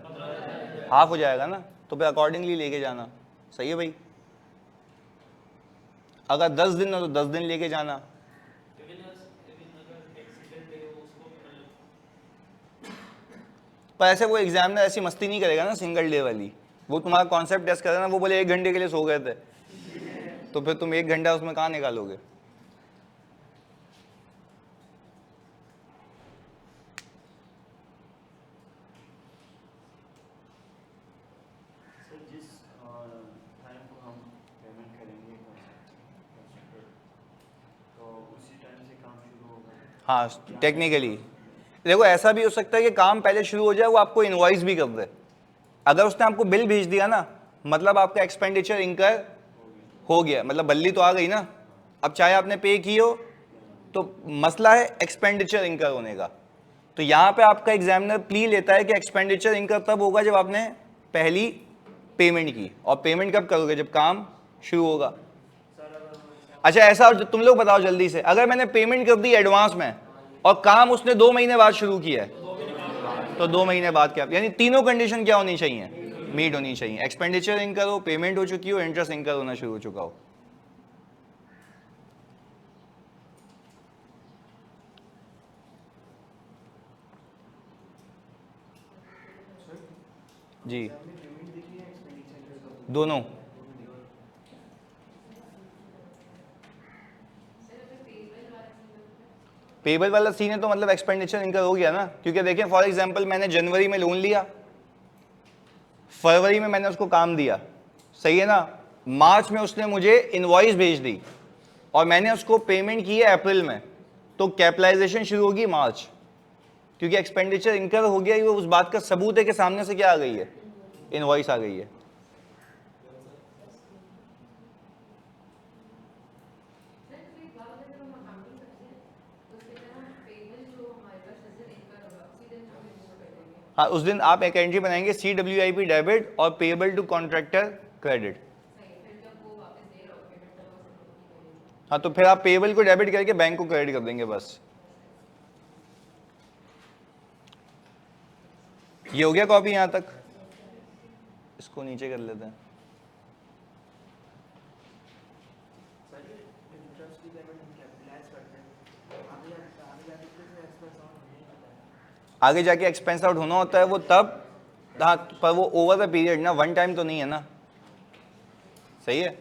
Speaker 1: हाफ हो जाएगा ना, तो फिर अकॉर्डिंगली लेके जाना। सही है भाई। अगर 10 दिन हो तो 10 दिन लेके जाना। पर ऐसे वो एग्जामिनर ऐसी मस्ती नहीं करेगा ना सिंगल डे वाली, वो तुम्हारा कॉन्सेप्ट टेस्ट करेगा ना, वो बोले 1 घंटे के लिए सो गए थे, तो फिर तुम 1 घंटा उसमें कहाँ निकालोगे? हाँ टेक्निकली देखो ऐसा भी हो सकता है कि काम पहले शुरू हो जाए, वो आपको इनवॉइस भी कर दे। अगर उसने आपको बिल भेज दिया ना, मतलब आपका एक्सपेंडिचर इंकर हो गया, मतलब बल्ली तो आ गई ना। अब चाहे आपने पे की हो, तो मसला है एक्सपेंडिचर इंकर होने का। तो यहाँ पे आपका एग्जामिनर प्ली लेता है कि एक्सपेंडिचर इंकर तब होगा जब आपने पहली पेमेंट की, और पेमेंट कब करोगे? जब काम शुरू होगा। अच्छा ऐसा तुम लोग बताओ जल्दी से, अगर मैंने पेमेंट कर दी एडवांस में और काम उसने 2 महीने बाद शुरू किया है, तो 2 महीने बाद क्या, यानी तीनों कंडीशन क्या होनी चाहिए? मीट होनी चाहिए। एक्सपेंडिचर इंकर हो, पेमेंट हो चुकी हो, इंटरेस्ट इंकर होना शुरू हो चुका हो। जी दोनों। पेबल वाला सीन है तो मतलब एक्सपेंडिचर इनकर हो गया ना, क्योंकि देखिए फॉर एग्जांपल मैंने जनवरी में लोन लिया, फरवरी में मैंने उसको काम दिया, सही है ना, मार्च में उसने मुझे इनवॉइस भेज दी और मैंने उसको पेमेंट की है अप्रैल में, तो कैपिटलाइजेशन शुरू होगी मार्च, क्योंकि एक्सपेंडिचर इनकर हो गया। ये उस बात का सबूत है कि सामने से क्या आ गई है? इनवॉइस आ गई है। हाँ उस दिन आप एक एंट्री बनाएंगे CWIP डेबिट और पेएबल टू कॉन्ट्रैक्टर क्रेडिट। हाँ तो फिर आप पेएबल को डेबिट करके बैंक को क्रेडिट कर देंगे बस। ये हो गया कॉपी यहां तक, इसको नीचे कर लेते हैं। आगे जाके एक्सपेंस आउट होना होता है वो तब हाँ पर वो ओवर द पीरियड ना, वन टाइम तो नहीं है ना, सही है।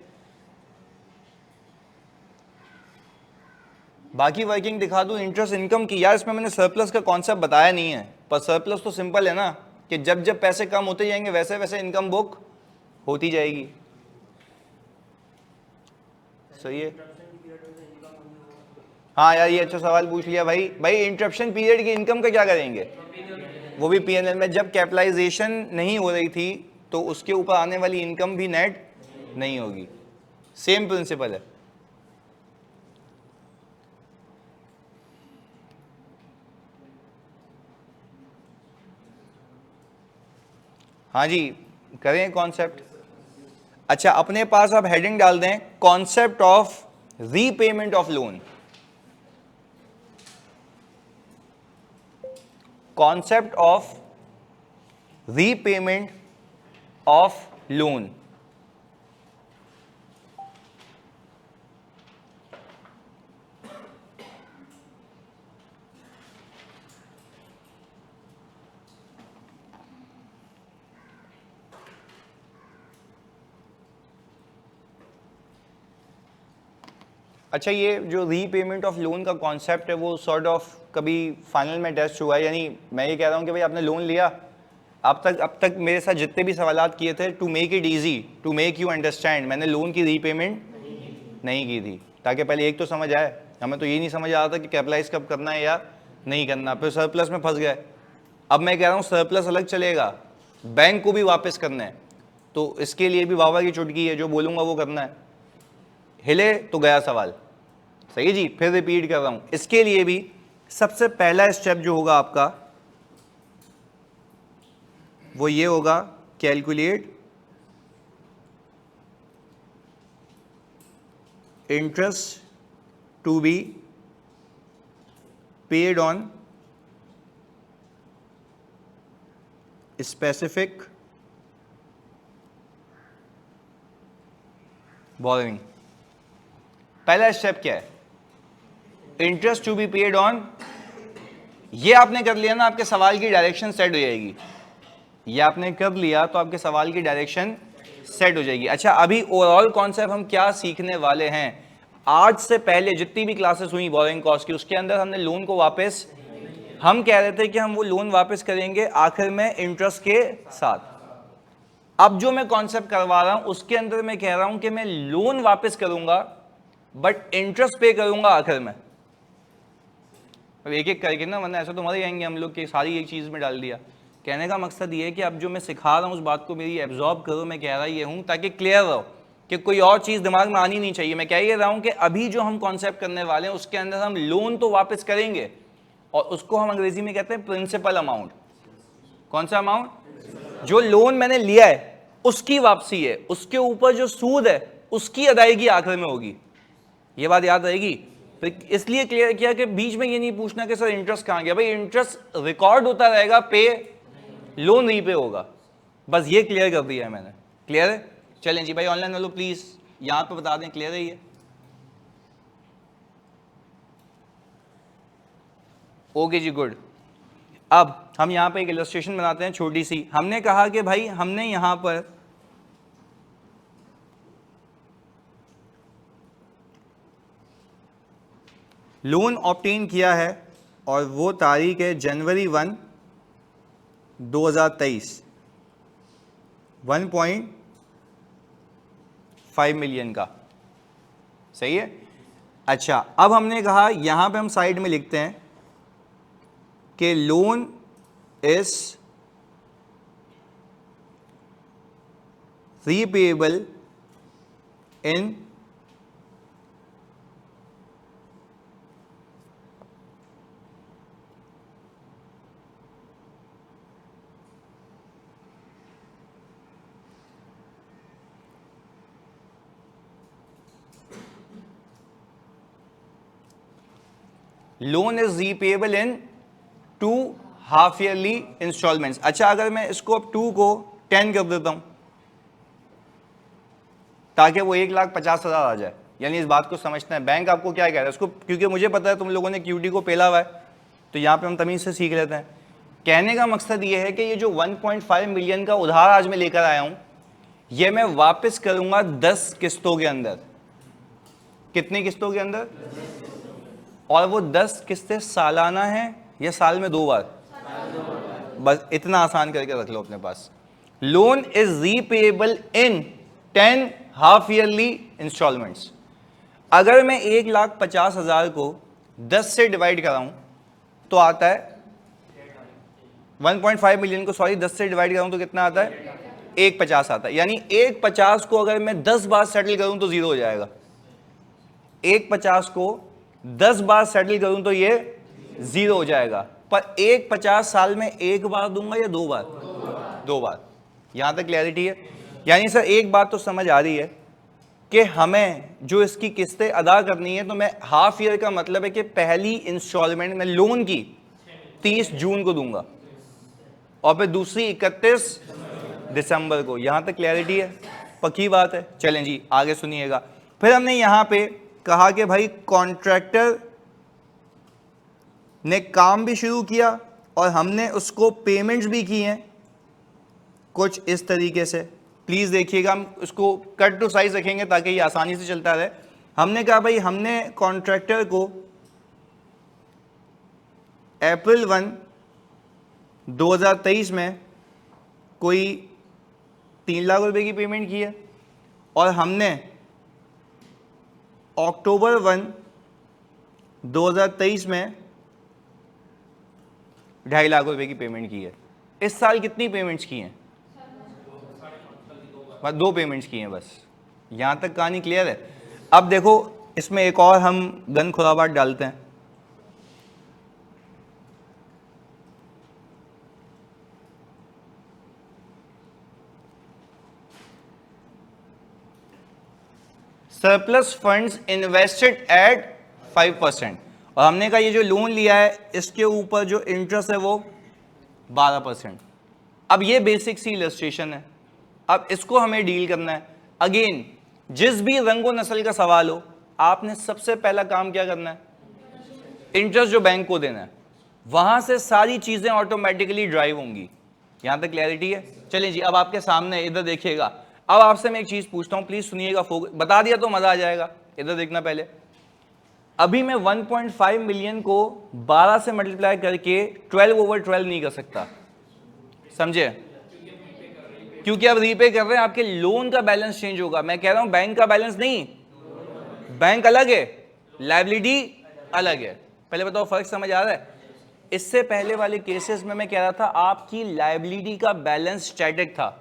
Speaker 1: बाकी वर्किंग दिखा दूं इंटरेस्ट इनकम की, यार इसमें मैंने सरप्लस का कॉन्सेप्ट बताया नहीं है, पर सरप्लस तो सिंपल है ना कि जब जब पैसे कम होते जाएंगे वैसे वैसे इनकम बुक होती जाएगी, सही है। हाँ यार ये अच्छा सवाल पूछ लिया भाई। भाई इंटरप्शन पीरियड की इनकम का क्या करेंगे, वो भी पीएनएल में, जब कैपिटलाइजेशन नहीं हो रही थी तो उसके ऊपर आने वाली इनकम भी नेट नहीं होगी, सेम प्रिंसिपल है। हाँ जी करें कॉन्सेप्ट। अच्छा अपने पास आप हेडिंग डाल दें concept of repayment of loan, concept of repayment of loan. अच्छा ये जो रीपेमेंट ऑफ लोन का कॉन्सेप्ट है वो सॉर्ट ऑफ कभी फाइनल में टेस्ट हुआ है, यानी मैं ये कह रहा हूँ कि भाई आपने लोन लिया, अब तक मेरे साथ जितने भी सवालात किए थे, to make it easy, to make you understand, मैंने लोन की रीपेमेंट नहीं की थी, ताकि पहले एक तो समझ आए। हमें तो ये नहीं समझ आ रहा था कि कैपिटलाइज कब करना है या नहीं करना, फिर सरप्लस में फंस गए। अब मैं कह रहा हूँ सरप्लस अलग चलेगा, बैंक को भी वापस करना है, तो इसके लिए भी वावा की चुटकी है, जो बोलूँगा वो करना है। हिले तो गया सवाल, सही जी। फिर रिपीट कर रहा हूं, इसके लिए भी सबसे पहला स्टेप जो होगा आपका वो ये होगा, calculate interest to be paid on specific borrowing. पहला स्टेप क्या है, interest to be paid on, ये आपने कर लिया ना, आपके सवाल की डायरेक्शन सेट हो जाएगी, ये आपने कर लिया तो आपके सवाल की डायरेक्शन सेट हो जाएगी। अच्छा अभी ओवरऑल कॉन्सेप्ट हम क्या सीखने वाले हैं, आज से पहले जितनी भी क्लासेस हुई बोरोइंग कॉस्ट की, उसके अंदर हमने लोन को वापस, हम कह रहे थे कि हम वो लोन वापस करेंगे आखिर में इंटरेस्ट के साथ। अब जो मैं कॉन्सेप्ट करवा रहा हूं उसके अंदर मैं कह रहा हूं कि मैं लोन वापस करूंगा बट इंटरेस्ट पे करूंगा आखिर में। अब एक एक करके ना, वरना ऐसा तो मर जाएंगे हम लोग कि सारी एक चीज में डाल दिया। कहने का मकसद ये है कि अब जो मैं सिखा रहा हूं उस बात को मेरी एब्जॉर्ब करो, मैं कह रहा ये हूं ताकि क्लियर रहो कि कोई और चीज दिमाग में आनी नहीं चाहिए। मैं कह ये रहा हूं कि अभी जो हम कॉन्सेप्ट करने वाले हैं उसके अंदर हम लोन तो वापस करेंगे, और उसको हम अंग्रेजी में कहते हैं प्रिंसिपल अमाउंट। कौन सा अमाउंट, जो लोन मैंने लिया है उसकी वापसी है, उसके ऊपर जो सूद है उसकी अदायगी आखिर में होगी। ये बात याद रहेगी। फिर इसलिए क्लियर किया कि बीच में ये नहीं पूछना कि सर इंटरेस्ट कहां गया, भाई इंटरेस्ट रिकॉर्ड होता रहेगा, पे लोन रीपे होगा, बस ये क्लियर कर दिया है मैंने। क्लियर है, चलें जी भाई ऑनलाइन वालों प्लीज यहां पे बता दें, क्लियर है ये? ओके जी गुड। अब हम यहां पे एक इलस्ट्रेशन बनाते हैं छोटी सी। हमने कहा कि भाई हमने यहां पर लोन ऑब्टेन किया है और वो तारीख है जनवरी 1, 2023, 1.5 मिलियन का, सही है। अच्छा अब हमने कहा यहां पे हम साइड में लिखते हैं कि loan is repayable in loan is repayable in 2 half yearly instalments. अच्छा अगर मैं इसको अब 2 को 10 कर देता हूं ताकि वो 1,50,000 आ जाए, यानी इस बात को समझना है बैंक आपको क्या कह रहा है इसको, क्योंकि मुझे पता है तुम लोगों ने क्यूटी को पेला हुआ है, तो यहां पे हम तमीज से सीख लेते हैं। कहने का मकसद ये है कि ये जो 1.5 मिलियन का उधार आज मैं लेकर आया हूं, ये मैं वापस करूंगा 10 किस्तों के अंदर। कितनी किस्तों के अंदर? और वो 10 किस्तें सालाना हैं या साल में 2 बार? बस इतना आसान करके रख लो अपने पास। Loan is repayable in 10 half yearly instalments. अगर मैं 1,50,000 को 10 से डिवाइड कराऊं तो आता है 1.5 मिलियन को, सॉरी 10 से डिवाइड कराऊं तो कितना आता है? 1,50 आता है। यानी 1,50 को अगर मैं 10 बार सेटल करूं तो जीरो हो जाएगा। 1,50 को 10 बार सेटल करूं तो ये जीरो हो जाएगा। पर 1,50 साल में एक बार दूंगा या 2 बार? 2 बार। यहां तक क्लैरिटी है? यानी सर एक बात तो समझ आ रही है कि हमें जो इसकी किस्तें अदा करनी है, तो मैं हाफ ईयर का मतलब है कि पहली इंस्टॉलमेंट मैं लोन की 30 जून को दूंगा और फिर दूसरी 31 दिसंबर को। यहां तक क्लैरिटी है? पक्की बात है? चलें जी आगे सुनिएगा। फिर हमने यहां पे कहा कि भाई कॉन्ट्रैक्टर ने काम भी शुरू किया और हमने उसको पेमेंट्स भी की हैं कुछ इस तरीके से। प्लीज देखिएगा, हम इसको कट टू साइज रखेंगे ताकि ये आसानी से चलता रहे। हमने कहा भाई हमने कॉन्ट्रैक्टर को अप्रैल 1, 2023 में कोई 3 लाख रुपए की पेमेंट की है और हमने अक्टूबर 1, 2023 में 2.5 लाख रुपए की पेमेंट की है। इस साल कितनी पेमेंट्स की हैं? बस 2 पेमेंट्स की हैं बस। यहां तक कहानी क्लियर है? अब देखो इसमें एक और हम गन खुराबात डालते हैं। Surplus funds invested at 5%। और हमने कहा ये जो लोन लिया है इसके ऊपर जो इंटरेस्ट है वो 12%। अब ये बेसिक सी इलस्ट्रेशन है, अब इसको हमें डील करना है। अगेन जिस भी रंगो नस्ल का सवाल हो, आपने सबसे पहला काम क्या करना है? इंटरेस्ट जो बैंक को देना है, वहां से सारी चीजें ऑटोमेटिकली ड्राइव होंगी। यहां तक क्लैरिटी है? चलिए जी अब आपके सामने इधर देखिएगा। अब आपसे मैं एक चीज पूछता हूं, प्लीज सुनिएगा, फोकस। बता दिया तो मजा आ जाएगा। इधर देखना पहले। अभी मैं 1.5 मिलियन को 12 से मल्टीप्लाई करके 12/12 नहीं कर सकता, समझे? क्योंकि आप रीपे कर रहे हैं, आपके लोन का बैलेंस चेंज होगा। मैं कह रहा हूं बैंक का बैलेंस नहीं, बैंक अलग है, लायबिलिटी अलग है। पहले बताओ फर्क समझ आ रहा है? इससे पहले वाले केसेस में मैं कह रहा था आपकी लायबिलिटी का बैलेंस स्टैटिक था,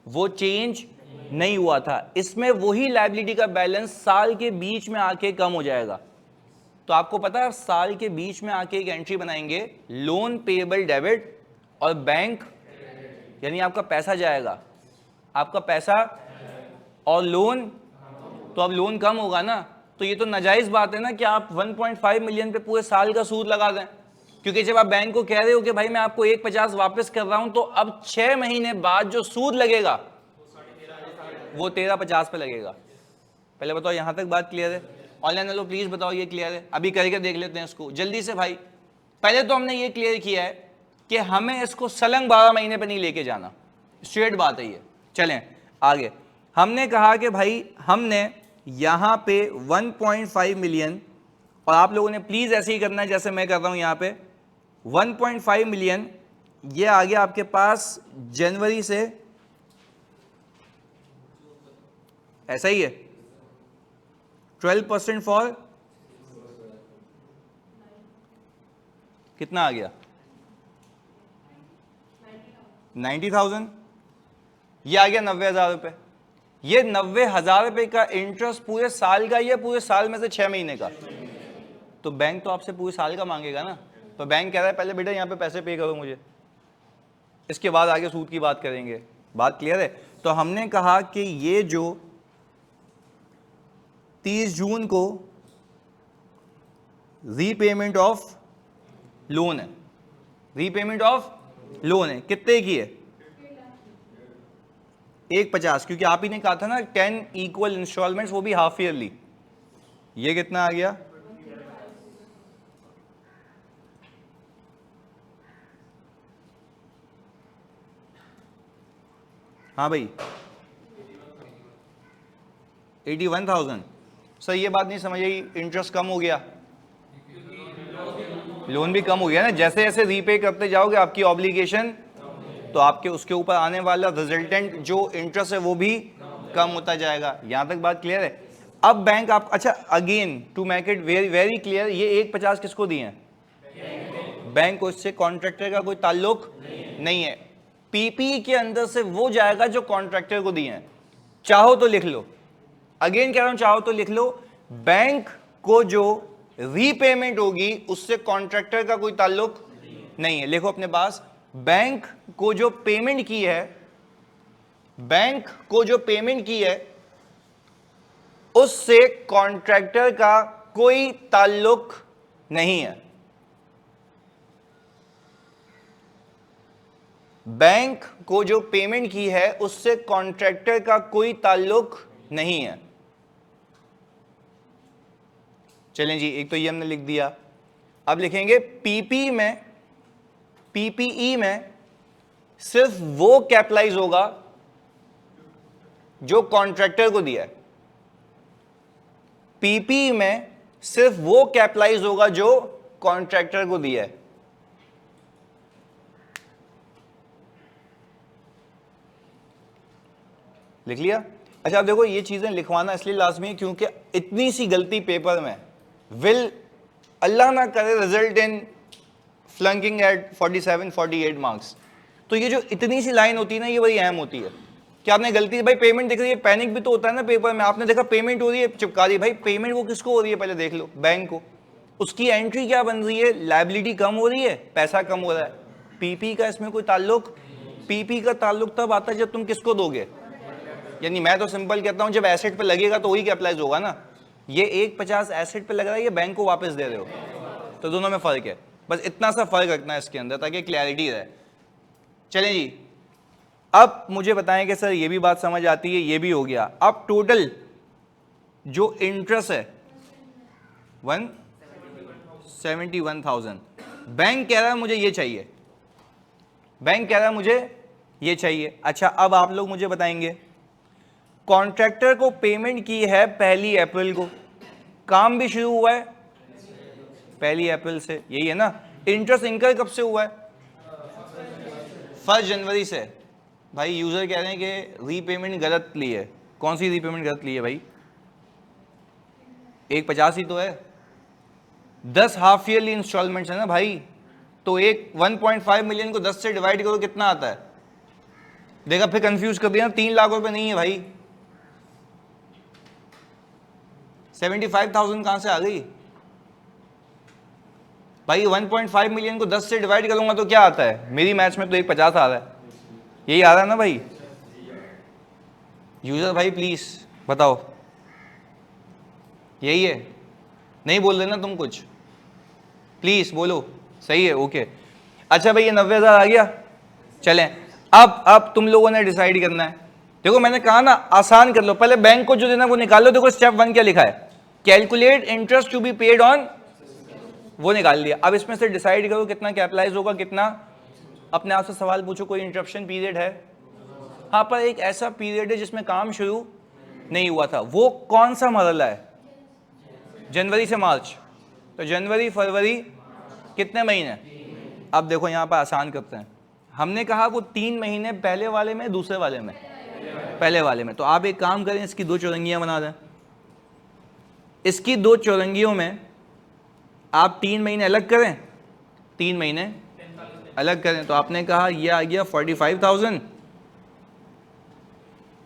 Speaker 1: वो चेंज नहीं हुआ था। इसमें वही लायबिलिटी का बैलेंस साल के बीच में आके कम हो जाएगा। तो आपको पता है साल के बीच में आके एक एंट्री बनाएंगे, लोन पेएबल डेबिट और बैंक, यानी आपका पैसा जाएगा, आपका पैसा और लोन, तो अब लोन कम होगा ना। तो ये तो नाजायज बात है ना कि आप 1.5 मिलियन पे पूरे साल का सूद लगा दें। क्योंकि जब आप बैंक को कह रहे हो कि भाई मैं आपको 1,50 वापस कर रहा हूं, तो अब 6 महीने बाद जो सूद लगेगा वो 13,50 पे लगेगा। पहले बताओ यहां तक बात क्लियर है? ऑनलाइन वालों प्लीज बताओ ये क्लियर है? अभी करके देख लेते हैं इसको जल्दी से भाई। पहले तो हमने ये क्लियर किया है कि हमें इसको सलंग 12 महीने पे नहीं लेके जाना, स्ट्रेट बात है ये। चलें आगे। हमने कहा कि भाई हमने यहां पे 1.5 मिलियन, और आप लोगों ने प्लीज ऐसे ही करना है जैसे मैं कर रहा हूं। यहां पे 1.5 मिलियन ये आ गया आपके पास जनवरी से, ऐसा ही है, 12% फॉर कितना आ गया? 90,000। ये आ गया 90,000 रुपए। ये 90,000 रुपए का इंटरेस्ट पूरे साल का, ये पूरे साल में से 6 महीने का। तो बैंक तो आपसे पूरे साल का मांगेगा ना। तो बैंक कह रहा है पहले बेटा यहाँ पे पैसे पे करो मुझे, इसके बाद आगे सूद की बात करेंगे। बात क्लियर है? तो हमने कहा कि ये जो 30 जून को रीपेमेंट ऑफ लोन है, रीपेमेंट ऑफ लोन है, कितने की है? 1,50, क्योंकि आप ही ने कहा था ना 10 इक्वल इंस्टॉलमेंट्स, वो भी हाफ ईयरली। ये कितना आ गया? हाँ भाई 81,000। सर ये बात नहीं समझ आई, इंटरेस्ट कम हो गया, लोन भी कम हो गया ना, जैसे जैसे रीपे करते जाओगे आपकी ऑब्लिगेशन, तो आपके उसके ऊपर आने वाला रिजल्टेंट जो इंटरेस्ट है वो भी कम होता जाएगा। यहां तक बात क्लियर है? अब बैंक आप, अच्छा again to make it very very clear, ये 150 किसको दिए हैं? बैंक को, इससे कॉन्ट्रैक्टर का कोई ताल्लुक नहीं है। पीपी के अंदर से वो जाएगा जो कॉन्ट्रैक्टर को दिए हैं। चाहो तो लिख लो, अगेन कह रहा हूं, चाहो तो लिख लो, बैंक को जो रीपेमेंट होगी उससे कॉन्ट्रैक्टर का कोई ताल्लुक नहीं है। लिखो अपने पास, बैंक को जो पेमेंट की है, बैंक को जो पेमेंट की है उससे कॉन्ट्रैक्टर का कोई ताल्लुक नहीं है। बैंक को जो पेमेंट की है उससे कॉन्ट्रैक्टर का कोई ताल्लुक नहीं है। चलें जी, एक तो ये हमने लिख दिया। अब लिखेंगे पीपी में, पीपीई में सिर्फ वो कैपिटलाइज होगा जो कॉन्ट्रैक्टर को दिया है। पीपी में सिर्फ वो कैपिटलाइज होगा जो कॉन्ट्रैक्टर को दिया है। लिख लिया? अच्छा, आप देखो ये चीजें लिखवाना इसलिए लाजमी है क्योंकि इतनी सी गलती पेपर में विल अल्लाह ना करे रिजल्ट इन फ्लंकिंग एट 47-48 मार्क्स। तो ये जो इतनी सी लाइन होती है ना, ये बड़ी अहम होती है कि आपने गलती, भाई पेमेंट दिख रही है, पैनिक भी तो होता है ना पेपर में, आपने देखा पेमेंट हो रही है, चिपका दी। भाई पेमेंट वो किसको हो रही है पहले देख लो, बैंक को। उसकी एंट्री क्या बन रही है? लायबिलिटी कम हो रही है, पैसा कम हो रहा है। पीपी का इसमें कोई ताल्लुक? पीपी का ताल्लुक तब आता है जब तुम किसको दोगे, यानी मैं तो सिंपल कहता हूं जब एसेट पे लगेगा तो वही कैपिटलाइज होगा ना। ये 150 एसेट पे लग रहा है, ये बैंक को वापस दे रहे हो, तो दोनों में फर्क है। बस इतना सा फर्क रखना है इसके अंदर ताकि क्लैरिटी रहे। चलें जी, अब मुझे बताएं कि सर ये भी बात समझ आती है, ये भी हो गया। अब टोटल जो इंटरेस्ट है 171,000, बैंक कह रहा है मुझे ये चाहिए, बैंक कह रहा है मुझे ये चाहिए। अच्छा, अब आप लोग मुझे बताएंगे, कॉन्ट्रैक्टर को पेमेंट की है 1 अप्रैल को, काम भी शुरू हुआ है 1 अप्रैल से, यही है ना। इंटरेस्ट इनकर कब से हुआ है? 1 जनवरी से। भाई यूजर कह रहे हैं कि रीपेमेंट गलत ली है। कौन सी रीपेमेंट गलत ली है भाई? 150 ही तो है, 10 हाफ ईयरली इंस्टॉलमेंट्स है ना भाई, तो एक 1.5 मिलियन को 10 से डिवाइड करो कितना आता है? देखा, फिर कंफ्यूज कर दिया, 3 लाख रुपए नहीं है भाई, 75,000 कहां से आ गई भाई? 1.5 मिलियन को 10 से डिवाइड करूंगा तो क्या आता है? मेरी मैच में तो 150 आ रहा है, यही आ रहा है ना भाई? यूजर भाई प्लीज बताओ, यही है? नहीं बोल देना तुम कुछ, प्लीज बोलो। सही है, ओके। अच्छा भाई, ये 90,000 आ गया। चलें, अब तुम लोगों ने डिसाइड करना है। देखो मैंने कहा ना, आसान कर लो, पहले बैंक को जो देना वो निकाल लो। देखो स्टेप 1 क्या लिखा है, calculate interest to be paid on, वो निकाल लिया। अब इसमें से डिसाइड करो कितना कैपिटलाइज होगा, कितना। अपने आप से सवाल पूछो, कोई इंटरप्शन पीरियड है? हाँ, पर एक ऐसा पीरियड है जिसमें काम शुरू नहीं हुआ था, वो कौन सा मरहला है? जनवरी से मार्च, तो जनवरी फरवरी कितने महीने? अब देखो यहां पर आसान करते हैं, हमने कहा वो 3 महीने पहले वाले में, दूसरे वाले में, पहले वाले में। तो आप एक काम करें, इसकी 2 चौरंगियां बना दें। इसकी 2 चौरंगियों में आप 3 महीने अलग करें, 3 महीने अलग करें। तो आपने कहा ये आ गया 45,000,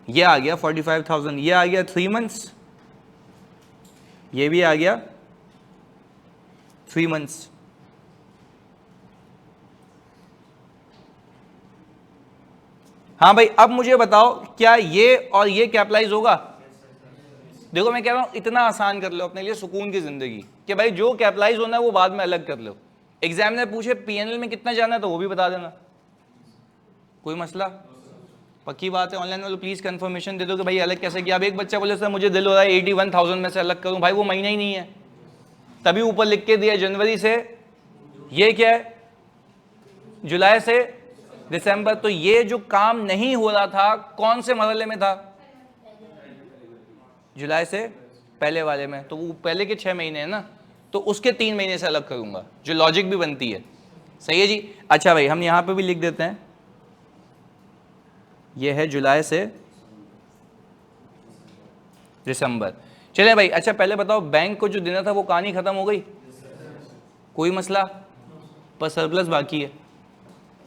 Speaker 1: ये आ गया 45,000, ये आ गया 3 मंथ्स, ये भी आ गया 3 मंथ्स। हाँ भाई, अब मुझे बताओ क्या ये और ये कैपिटलाइज होगा? देखो मैं कह रहा हूं इतना आसान कर लो अपने लिए सुकून की जिंदगी, कि भाई जो कैपिटलाइज होना है वो बाद में अलग कर लो। एग्जामिनर पूछे पीएनएल में कितना जाना है तो वो भी बता देना, कोई मसला? पक्की बात है। ऑनलाइन वालों प्लीज कंफर्मेशन दे दो कि भाई अलग कैसे किया। अब एक बच्चा बोले सर मुझे दिल हो रहा है 81,000 में से अलग करूं, भाई वो महीना ही नहीं है, तभी ऊपर लिख के दिया जनवरी से, ये क्या है जुलाई से दिसंबर। तो ये जो काम नहीं हो रहा था कौन से मरहले में था? जुलाई से पहले वाले में। तो वो पहले के 6 महीने है ना, तो उसके 3 महीने से अलग करूंगा, जो लॉजिक भी बनती है। सही है जी। अच्छा भाई, हम यहां पे भी लिख देते हैं, ये है जुलाई से दिसंबर। चले भाई, अच्छा पहले बताओ, बैंक को जो देना था वो कहानी खत्म हो गई, कोई मसला, पर सरप्लस बाकी है।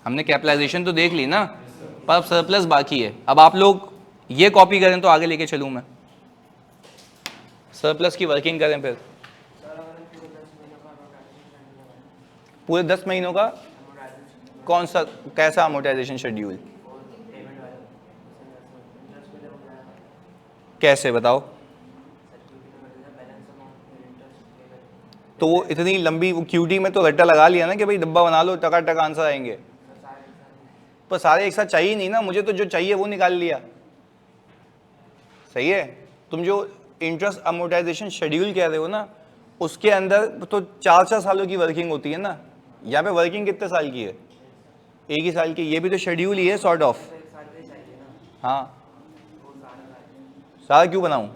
Speaker 1: हमने कैपिटलाइजेशन तो देख ली ना, पर अब सरप्लस बाकी है। अब आप लोग ये कॉपी करें तो आगे लेके चलूं मैं, सरप्लस की वर्किंग करें फिर। पूरे 10 महीनों का कौन सा, कैसा अमोर्टाइजेशन शेड्यूल, कैसे बताओ? तो वो इतनी लंबी, वो क्यूटी में तो रट्टा लगा लिया ना कि भाई डब्बा बना लो, टका आंसर आएंगे, पर सारे एक साथ चाहिए नहीं ना, मुझे तो जो चाहिए वो निकाल लिया। सही है। तुम जो इंटरेस्ट अमोर्टाइजेशन शेड्यूल कह रहे हो ना, उसके अंदर तो 4-4 सालों की वर्किंग होती है ना, यहाँ पे वर्किंग कितने साल की है? 1 ही साल की। ये भी तो शेड्यूल ही है सॉर्ट ऑफ। हाँ, साल क्यों बनाऊं?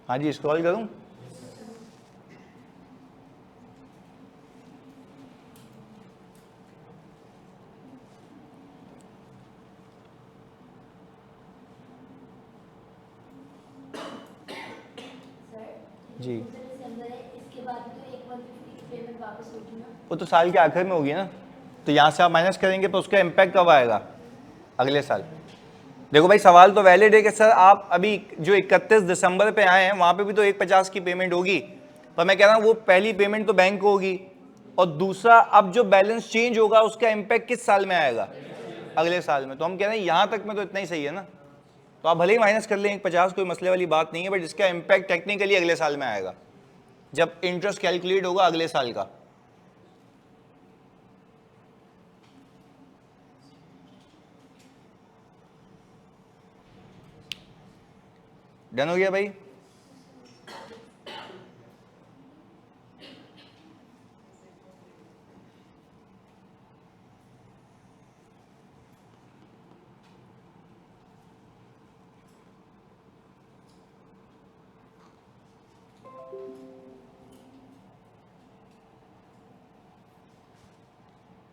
Speaker 1: हाँ जी, स्क्रॉल करूं? जी, वो तो साल के आखिर में होगी ना, तो यहाँ से आप माइनस करेंगे तो उसका इम्पैक्ट कब आएगा? अगले साल। देखो भाई, सवाल तो वैलिड है कि सर आप अभी जो 31 दिसंबर पे आए हैं वहाँ पे भी तो 150 की पेमेंट होगी, पर मैं कह रहा हूँ वो पहली पेमेंट तो बैंक को होगी, और दूसरा अब जो बैलेंस चेंज होगा उसका इम्पैक्ट किस साल में आएगा? अगले साल में। तो हम कह रहे हैं यहाँ तक में तो इतना ही सही है ना, तो आप भले ही माइनस कर लें 150, कोई मसले वाली बात नहीं है, बट इसका इम्पैक्ट टेक्निकली अगले साल में आएगा जब इंटरेस्ट कैलकुलेट होगा अगले साल का। डन हो गया भाई?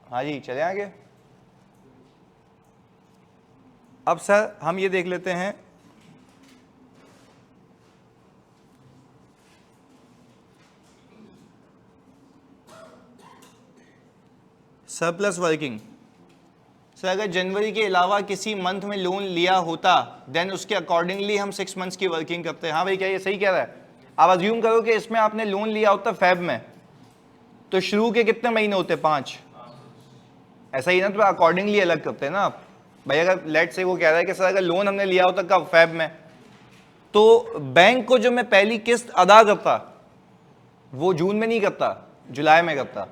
Speaker 1: हाँ जी, चले आगे। अब सर हम ये देख लेते हैं, सरप्लस वर्किंग। सर अगर जनवरी के अलावा किसी मंथ में लोन लिया होता देन उसके अकॉर्डिंगली हम 6 मंथ्स की वर्किंग करते हैं। हाँ भाई, क्या ये सही कह रहा है? आप अज्यूम करो कि इसमें आपने लोन लिया होता फेब में, तो शुरू के कितने महीने होते? 5। ऐसा ही ना, तो अकॉर्डिंगली अलग करते हैं ना आप भाई। अगर लेट से वो कह रहा है कि सर अगर लोन हमने लिया होता कब? फेब में, तो बैंक को जो मैं पहली किस्त अदा करता वो जून में नहीं करता, जुलाई में करता।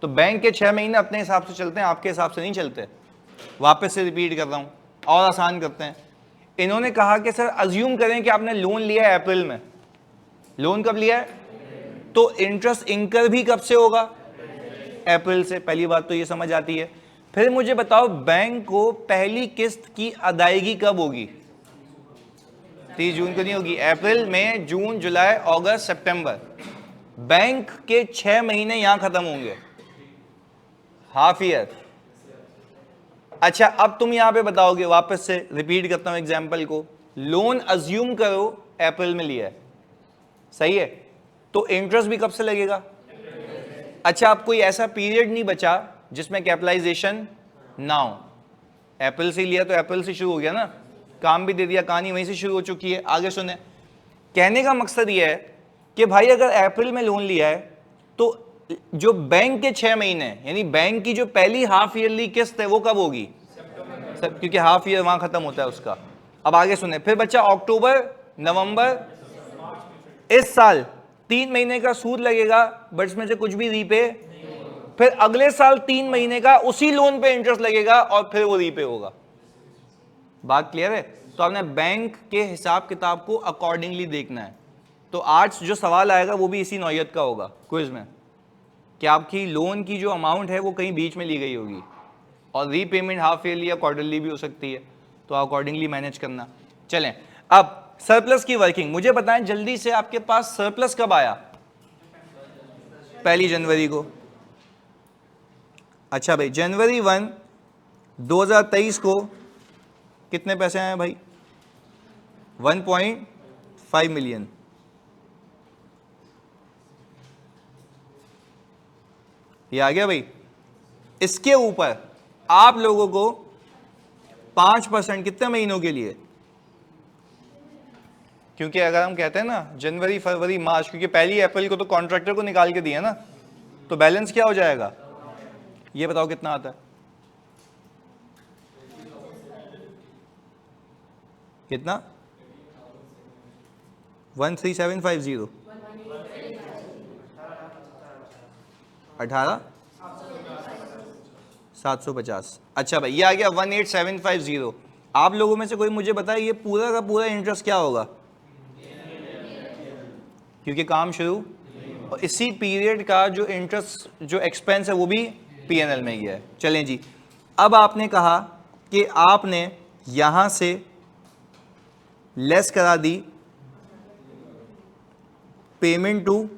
Speaker 1: तो बैंक के 6 महीने अपने हिसाब से चलते हैं, आपके हिसाब से नहीं चलते। वापस से रिपीट कर रहा हूं और आसान करते हैं। इन्होंने कहा कि सर अज्यूम करें कि आपने लोन लिया है अप्रैल में। लोन कब लिया है? तो इंटरेस्ट इंकर भी कब से होगा? अप्रैल से। पहली बात तो ये समझ आती है। फिर मुझे बताओ, बैंक को पहली किस्त की अदायगी कब होगी? 30 जून को नहीं होगी। अप्रैल, मई, जून, जुलाई, अगस्त, सितंबर, बैंक के 6 महीने यहां खत्म होंगे, हाफ ईयर। अच्छा, अब तुम यहां पे बताओगे, वापस से रिपीट करता हूं एग्जांपल को, लोन अज्यूम करो अप्रैल में लिया है, सही है, तो इंटरेस्ट भी कब से लगेगा? अच्छा, अब कोई ऐसा पीरियड नहीं बचा जिसमें कैपिटलाइजेशन ना हो। अप्रैल से लिया तो अप्रैल से शुरू हो गया ना, काम भी दे दिया, कहानी वहीं से शुरू हो चुकी है। आगे सुने, कहने का मकसद यह है कि भाई अगर अप्रैल में लोन लिया है तो जो बैंक के 6 महीने यानी बैंक की जो पहली हाफ ईयरली किस्त है वो कब होगी? सब, क्योंकि हाफ ईयर वहां खत्म होता है उसका। अब आगे सुने, फिर बच्चा अक्टूबर, नवंबर, इस साल 3 महीने का सूद लगेगा, बट इसमें से कुछ भी रीपे, फिर अगले साल 3 महीने का उसी लोन पे इंटरेस्ट लगेगा और फिर वो रीपे होगा। बात क्लियर है? तो आपने बैंक के हिसाब किताब को अकॉर्डिंगली देखना है। तो आज जो सवाल आएगा वो भी इसी नौयत का होगा क्विज में, कि आपकी लोन की जो अमाउंट है वो कहीं बीच में ली गई होगी और रीपेमेंट हाफ ईयरली या क्वार्टरली भी हो सकती है, तो अकॉर्डिंगली मैनेज करना। चलें, अब सरप्लस की वर्किंग मुझे बताएं जल्दी से, आपके पास सरप्लस कब आया? 1 जनवरी को। अच्छा भाई, जनवरी 1 2023 को कितने पैसे आए भाई? 1.5 मिलियन। ये आ गया भाई। इसके ऊपर आप लोगों को 5% कितने महीनों के लिए? क्योंकि अगर हम कहते हैं ना जनवरी, फरवरी, मार्च, क्योंकि 1 अप्रैल को तो कॉन्ट्रैक्टर को निकाल के दिया ना, तो बैलेंस क्या हो जाएगा? ये बताओ कितना आता है? कितना? 13750, 18,750। अच्छा भाई, ये आ गया 18750। आप लोगों में से कोई मुझे बताए ये पूरा का पूरा इंटरेस्ट क्या होगा? क्योंकि काम शुरू, और इसी पीरियड का जो इंटरेस्ट, जो एक्सपेंस है वो भी पीएनएल में ही है। चलें जी, अब आपने कहा कि आपने यहां से लेस करा दी पेमेंट टू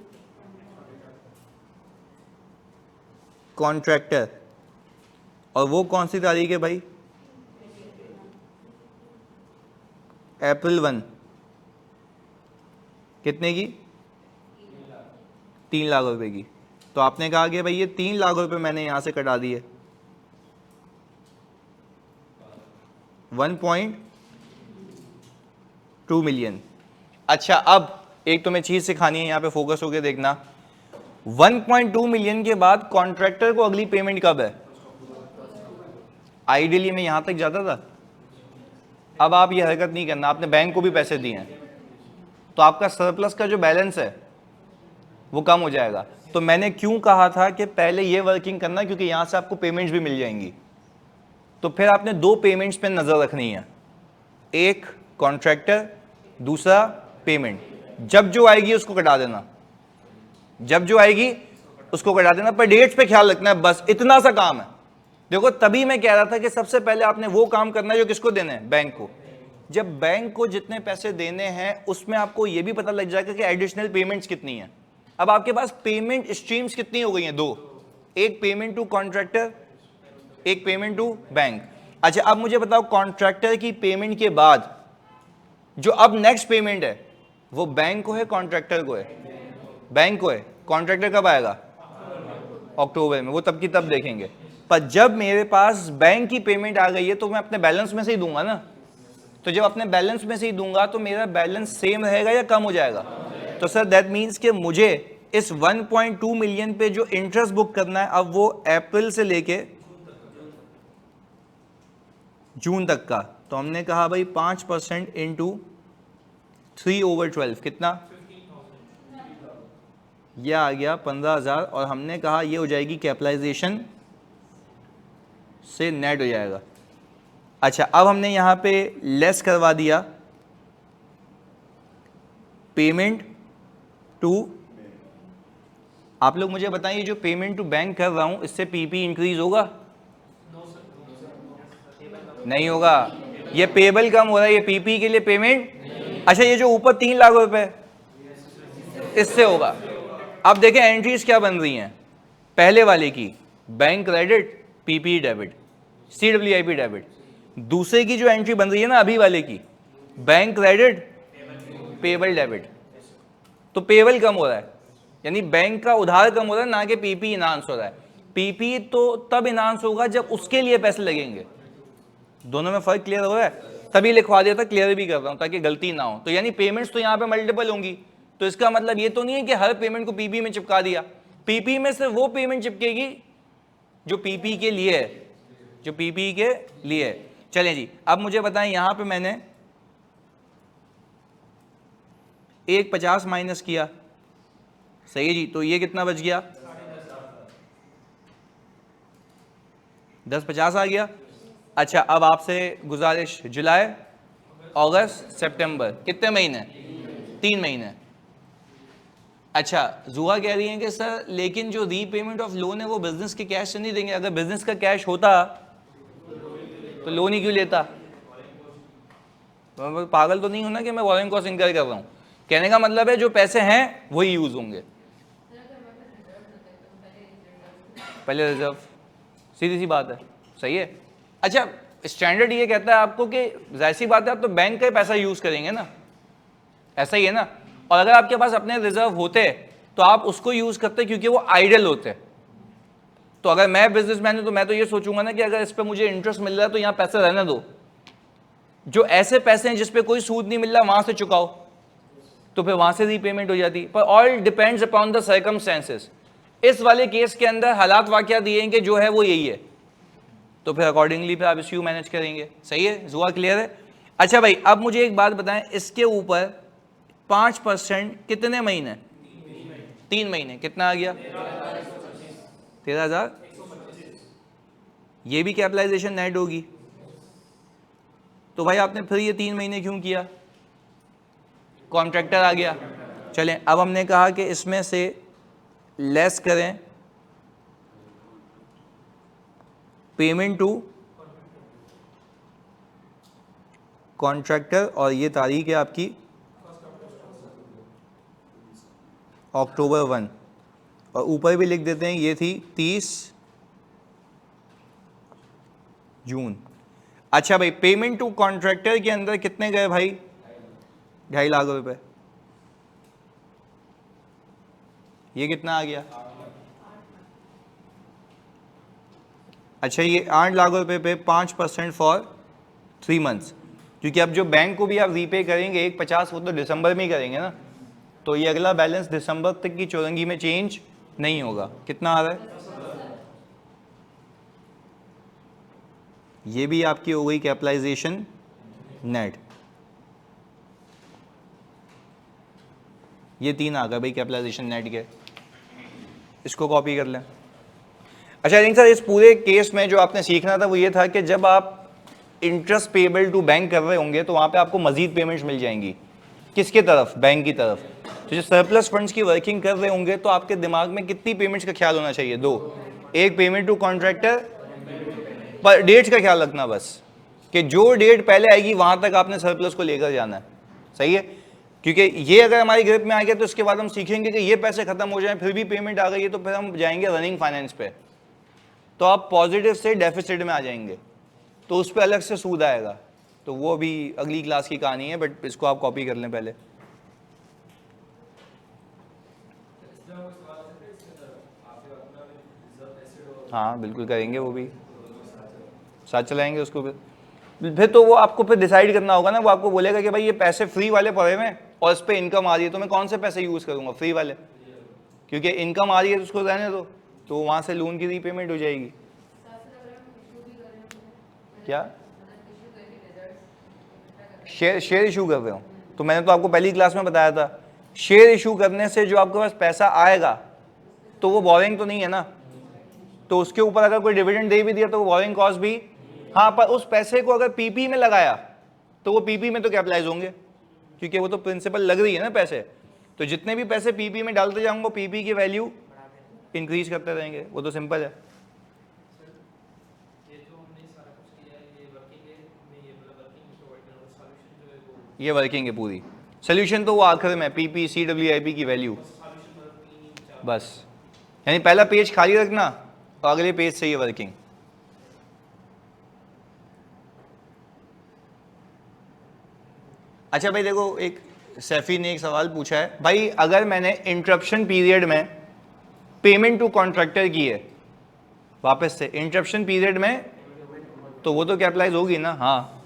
Speaker 1: कॉन्ट्रैक्टर, और वो कौन सी तारीख है भाई? अप्रैल 1। कितने की? 3 लाख रुपए की। तो आपने कहा कि भाई ये 3 लाख रुपए मैंने यहां से कटा दिए, 1.2 मिलियन। अच्छा, अब एक तो मैं चीज सिखानी है, यहां पे फोकस होकर देखना। 1.2 मिलियन के बाद कॉन्ट्रैक्टर को अगली पेमेंट कब है? आइडियली मैं यहां तक जाता था। अब आप ये हरकत नहीं करना, आपने बैंक को भी पैसे दिए हैं, तो आपका सरप्लस का जो बैलेंस है वो कम हो जाएगा। तो मैंने क्यों कहा था कि पहले ये वर्किंग करना, क्योंकि यहां से आपको पेमेंट्स भी मिल जाएंगी। तो फिर आपने 2 पेमेंट्स पे नजर रखनी है, एक कॉन्ट्रैक्टर, दूसरा पेमेंट। जब जो आएगी उसको कटा देना, जब जो आएगी उसको कटा देना, पर डेट्स पे ख्याल रखना है, बस इतना सा काम है। देखो, तभी मैं कह रहा था कि सबसे पहले आपने वो काम करना है जो किसको देने हैं? बैंक को। जब बैंक को जितने पैसे देने हैं उसमें आपको ये भी पता लग जाएगा कि एडिशनल पेमेंट्स कितनी हैं। अब आपके पास पेमेंट स्ट्रीम्स कितनी हो गई हैं? 2, एक पेमेंट टू कॉन्ट्रैक्टर, एक पेमेंट टू बैंक। अच्छा, अब मुझे बताओ, कॉन्ट्रैक्टर की पेमेंट के बाद जो अब नेक्स्ट पेमेंट है वो बैंक को है, कॉन्ट्रैक्टर को है? बैंक को है। कॉन्ट्रैक्टर कब आएगा? अक्टूबर में, वो तब की तब देखेंगे। पर जब मेरे पास बैंक की पेमेंट आ गई है तो मैं अपने बैलेंस में से ही दूंगा ना। तो जब अपने बैलेंस में से ही दूंगा तो मेरा बैलेंस सेम रहेगा या कम हो जाएगा? तो सर दैट मीन्स कि मुझे इस 1.2 मिलियन पे जो इंटरेस्ट बुक करना है, अब वो अप्रैल से लेके जून तक का, तो हमने कहा भाई 5% इंटू 3/12 कितना? यह आ गया 15,000, और हमने कहा ये हो जाएगी कैपिटलाइजेशन से नेट हो जाएगा। अच्छा, अब हमने यहां पे लेस करवा दिया पेमेंट टू, आप लोग मुझे बताइए जो पेमेंट टू बैंक कर रहा हूं इससे पीपी इंक्रीज होगा? नहीं होगा। ये पेबल कम हो रहा है, ये पीपी के लिए पेमेंट। अच्छा, ये जो ऊपर 3 लाख रुपए इससे होगा। अब देखें एंट्रीज क्या बन रही हैं। पहले वाले की bank credit, PP debit, CWIP debit. दूसरे की जो एंट्री बन रही है ना अभी वाले की, बैंक क्रेडिट, पेबल डेबिट। तो पेबल कम हो रहा है, यानी बैंक का उधार कम हो रहा है, ना कि पीपी इनहांस हो रहा है। पीपी तो तब इनहांस होगा जब उसके लिए पैसे लगेंगे। दोनों में फर्क क्लियर हो रहा है? तभी लिखवा दिया था, क्लियर भी कर रहा हूं ताकि गलती ना हो। तो यानी पेमेंट्स तो यहाँ पे मल्टीपल होंगी, तो इसका मतलब ये तो नहीं है कि हर पेमेंट को पीपी में चिपका दिया। पीपी में सिर्फ वो पेमेंट चिपकेगी जो पीपी के लिए है, जो पीपी के लिए है। चलें जी, अब मुझे बताएं यहां पे मैंने 150 माइनस किया, सही है जी, तो ये कितना बच गया? 1050 आ गया। अच्छा, अब आपसे गुजारिश, जुलाई अगस्त सितंबर कितने महीने? 3 महीने। अच्छा, जुआ कह रही है कि सर लेकिन जो रीपेमेंट ऑफ लोन है वो बिजनेस के कैश से नहीं देंगे, अगर बिजनेस का कैश होता तो लोन ही क्यों लेता? तो पागल तो नहीं हूं ना कि मैं बोरिंग कॉस्ट इनकर कर रहा हूं। कहने का मतलब है जो पैसे हैं वही यूज होंगे, पहले रिजर्व, सीधी सी बात है, सही है। अच्छा, स्टैंडर्ड ये कहता है आपको कि जाहिर सी बात है आप तो बैंक का ही पैसा यूज करेंगे ना, ऐसा ही है ना। और अगर आपके पास अपने रिजर्व होते तो आप उसको यूज करते क्योंकि वो आइडल होते। तो अगर मैं बिजनेसमैन हूं तो मैं तो ये सोचूंगा ना कि अगर इस पे मुझे इंटरेस्ट मिल रहा है तो यहां पैसे रहने दो, जो ऐसे पैसे हैं जिसपे कोई सूद नहीं मिल रहा वहां से चुकाओ, तो फिर वहां से रीपेमेंट हो जाती। पर all depends upon the circumstances. इस वाले केस के अंदर हालात वाकया दिए हैं कि जो है वो यही है, तो फिर अकॉर्डिंगली फिर आप इश्यू मैनेज करेंगे, सही है। जुआ क्लियर है? अच्छा भाई, अब मुझे एक बात बताएं, इसके ऊपर 5% कितने महीने? 3 महीने। कितना आ गया? 13,000। ये भी कैपिटलाइजेशन नेट होगी। तो भाई आपने फिर ये 3 महीने क्यों किया? कॉन्ट्रैक्टर आ गया। चलें, अब हमने कहा कि इसमें से लेस करें पेमेंट टू कॉन्ट्रैक्टर, और ये तारीख है आपकी अक्टूबर 1, और ऊपर भी लिख देते हैं ये थी 30 जून। अच्छा भाई, पेमेंट टू कॉन्ट्रैक्टर के अंदर कितने गए भाई? 2.5 लाख रुपए। ये कितना आ गया? अच्छा, ये 8 लाख रुपए पे 5% फॉर 3 मंथ्स, क्योंकि अब जो बैंक को भी आप रीपे करेंगे 150 वो तो दिसंबर में ही करेंगे ना, तो ये अगला बैलेंस दिसंबर तक की चौरंगी में चेंज नहीं होगा। कितना आ रहा है? ये भी आपकी हो गई कैपिटलाइजेशन नेट। ये 3 आ गए भाई कैपिटलाइजेशन नेट के, इसको कॉपी कर लें। अच्छा आई थिंक सर, इस पूरे केस में जो आपने सीखना था वो ये था कि जब आप इंटरेस्ट पेबल टू बैंक कर रहे होंगे तो वहां पे आपको मजीद पेमेंट्स मिल जाएंगी। किसके तरफ? बैंक की तरफ। तो जो सरप्लस फंड्स की वर्किंग कर रहे होंगे तो आपके दिमाग में कितनी पेमेंट्स का ख्याल होना चाहिए? 2। एक पेमेंट टू कॉन्ट्रैक्टर, पर डेट्स का ख्याल रखना बस, कि जो डेट पहले आएगी वहां तक आपने सरप्लस को लेकर जाना है, सही है। क्योंकि ये अगर हमारी ग्रिप में आ गया तो इसके बाद हम सीखेंगे कि ये पैसे खत्म हो जाए फिर भी पेमेंट आ गई है, तो फिर हम जाएंगे रनिंग फाइनेंस पे, तो आप पॉजिटिव से डेफिसिट में आ जाएंगे, तो उस पर अलग से सूद आएगा। तो वो भी अगली क्लास की कहानी है, बट इसको आप कॉपी कर लें पहले। हाँ बिल्कुल करेंगे, वो भी साथ चलाएंगे उसको। फिर तो वो आपको फिर डिसाइड करना होगा ना, वो आपको बोलेगा कि भाई ये पैसे फ्री वाले पड़े हुए और इस पर इनकम आ रही है, तो मैं कौन से पैसे यूज़ करूँगा? फ्री वाले, क्योंकि इनकम आ रही है तो उसको रहने दो, तो वहाँ से लोन की रीपेमेंट हो जाएगी। क्या शेयर इशू कर रहे हो? तो मैंने तो आपको पहली क्लास में बताया था, शेयर इशू करने से जो आपके पास पैसा आएगा तो वो बोरिंग तो नहीं है ना, तो उसके ऊपर अगर कोई डिविडेंड दे भी दिया तो वो बोरिंग कॉस्ट भी, हाँ, पर उस पैसे को अगर पीपी में लगाया तो वो पीपी में तो कैपिटलाइज होंगे, क्योंकि वो तो प्रिंसिपल लग रही है ना पैसे। तो जितने भी पैसे पीपी में डालते जाऊंगा पीपी की वैल्यू इंक्रीज करते रहेंगे, वो तो सिंपल है। ये वर्किंग है पूरी, सोल्यूशन तो वो आखिर में पीपी CWIP की वैल्यू बस, यानी पहला पेज खाली रखना और अगले पेज से ये वर्किंग। अच्छा भाई देखो, एक सैफी ने एक सवाल पूछा है, भाई अगर मैंने इंटरप्शन पीरियड में पेमेंट टू कॉन्ट्रैक्टर की है वापस से इंटरप्शन पीरियड में, तो वो तो कैपिटलाइज होगी ना। हाँ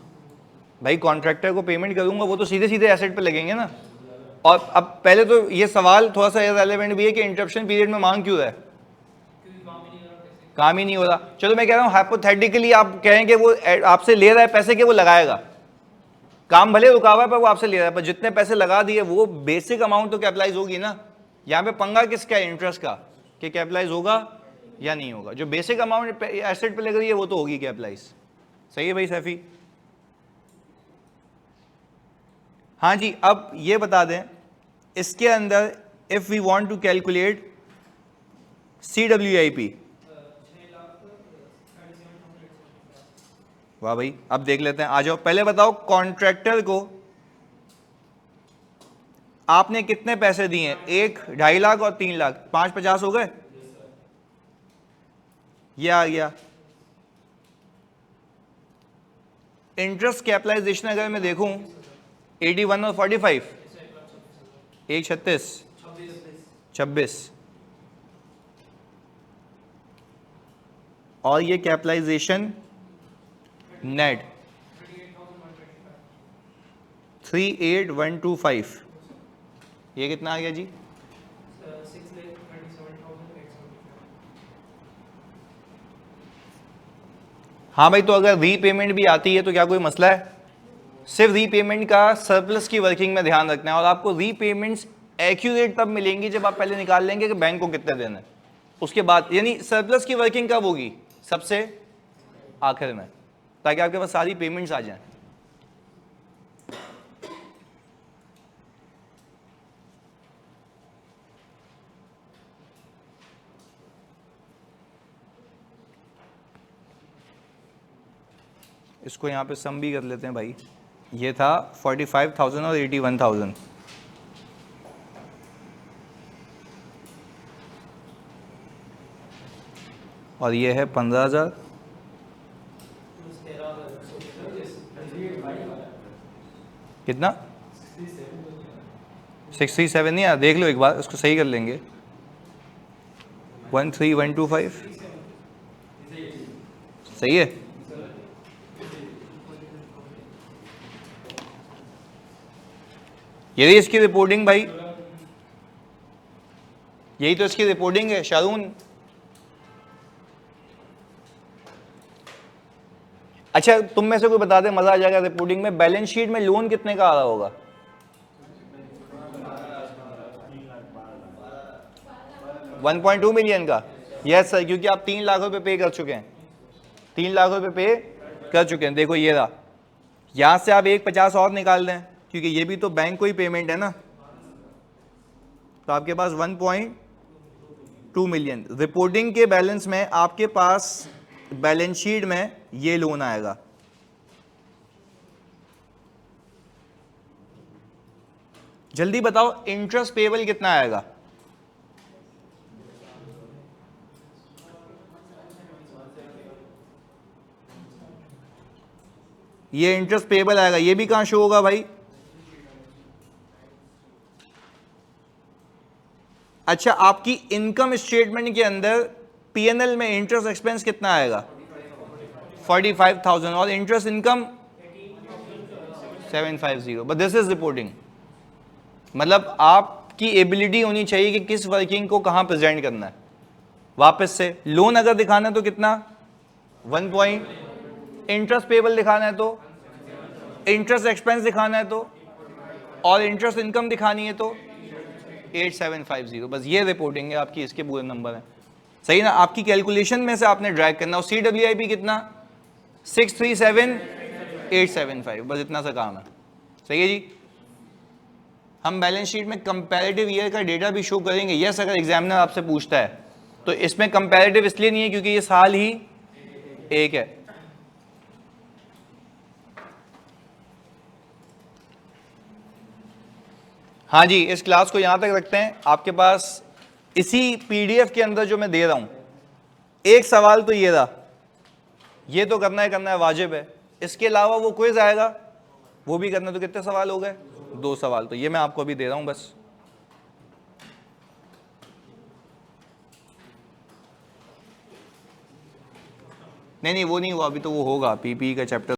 Speaker 1: भाई, कॉन्ट्रैक्टर को पेमेंट करूंगा वो तो सीधे सीधे एसेट पे लगेंगे ना। और अब पहले तो ये सवाल थोड़ा सा इररिलेवेंट भी है कि इंटरप्शन पीरियड में मांग क्यों है? काम ही नहीं हो रहा। चलो मैं कह रहा हूं हाइपोथेटिकली आप कहेंगे वो आपसे ले रहा है पैसे के, वो लगाएगा, काम भले रुका हुआ है पर वो आपसे ले रहा है, पर जितने पैसे लगा दिए वो बेसिक अमाउंट तो कैपिटलाइज होगी ना। यहाँ पे पंगा किसका है, इंटरेस्ट का, कि कैपिटलाइज होगा या नहीं होगा। जो बेसिक अमाउंट एसेट पे लग रही है वो तो होगी कैपिटलाइज। सही है भाई सैफी? हाँ जी, अब ये बता दें इसके अंदर if we want to calculate CWIP, वाह भाई, अब देख लेते हैं, आ जाओ। पहले बताओ कॉन्ट्रैक्टर को आपने कितने पैसे दिए हैं, 1, 2.5 लाख और 3 लाख, 550 हो गए। ये आ गया। इंटरेस्ट कैपिटलाइजेशन अगर मैं देखूं 81 और 45, 136, 26, और ये कैपिटलाइजेशन नेट 38,125, ये कितना आ गया जी? हाँ भाई, तो अगर रीपेमेंट भी आती है तो क्या कोई मसला है? सिर्फ रीपेमेंट का सरप्लस की वर्किंग में ध्यान रखना है, और आपको रीपेमेंट्स एक्यूरेट तब मिलेंगी जब आप पहले निकाल लेंगे कि बैंक को कितने देना है, उसके बाद, यानी सरप्लस की वर्किंग कब होगी? सबसे आखिर में, ताकि आपके पास सारी पेमेंट्स आ जाएं। इसको यहाँ पे सम भी कर लेते हैं भाई। ये था 45,000 और 81,000, और ये है 15,000, कितना? 67 नहीं यार, देख लो एक बार, इसको सही कर लेंगे। 13,125 सही है। यही इसकी रिपोर्टिंग भाई, यही तो इसकी रिपोर्टिंग है शारून। अच्छा, तुम में से कोई बता दे, मजा आ जाएगा रिपोर्टिंग में। बैलेंस शीट में लोन कितने का आ रहा होगा? 1.2 मिलियन का। यस सर, क्योंकि आप 3 लाख रुपए पे कर चुके हैं, 3 लाख रुपए पे कर चुके हैं। देखो ये रहा, यहां से आप 150 और निकाल दें, क्योंकि ये भी तो बैंक को ही पेमेंट है ना, तो आपके पास 1.2 मिलियन रिपोर्टिंग के बैलेंस में आपके पास बैलेंस शीट में ये लोन आएगा। जल्दी बताओ इंटरेस्ट पेबल कितना आएगा? ये इंटरेस्ट पेबल आएगा, ये भी कहां शो होगा भाई? अच्छा, आपकी इनकम स्टेटमेंट के अंदर पीएनएल में इंटरेस्ट एक्सपेंस कितना आएगा? 45,000, और interest income 750। But this is reporting, मतलब आपकी एबिलिटी होनी चाहिए कि किस वर्किंग को कहां प्रेजेंट करना है। वापस से, लोन अगर दिखाना है तो कितना? 1 पॉइंट, इंटरेस्ट पेबल दिखाना है तो, इंटरेस्ट एक्सपेंस दिखाना है तो, और इंटरेस्ट इनकम दिखानी है तो 8750। बस ये रिपोर्टिंग है आपकी, इसके पूरे नंबर हैं। सही ना? आपकी कैलकुलेशन में से आपने ड्रैग करना। और CWIP कितना? 637,875, बस इतना सा काम है। सही है जी। हम बैलेंस शीट में कंपैरेटिव ईयर का डेटा भी शो करेंगे। यस, अगर एग्जामिनर आपसे पूछता है तो इसमें कंपैरेटिव इसलिए नहीं है क्योंकि ये साल ही एक है। हाँ जी, इस क्लास को यहां तक रखते हैं। आपके पास इसी PDF के अंदर जो मैं दे रहा हूं, एक सवाल तो ये रहा, ये तो करना है वाजिब है। इसके अलावा वो क्विज आएगा, वो भी करना। तो कितने सवाल हो गए? 2 सवाल। तो ये मैं आपको अभी दे रहा हूं बस। नहीं, वो नहीं हुआ अभी, तो वो होगा, PPE का चैप्टर।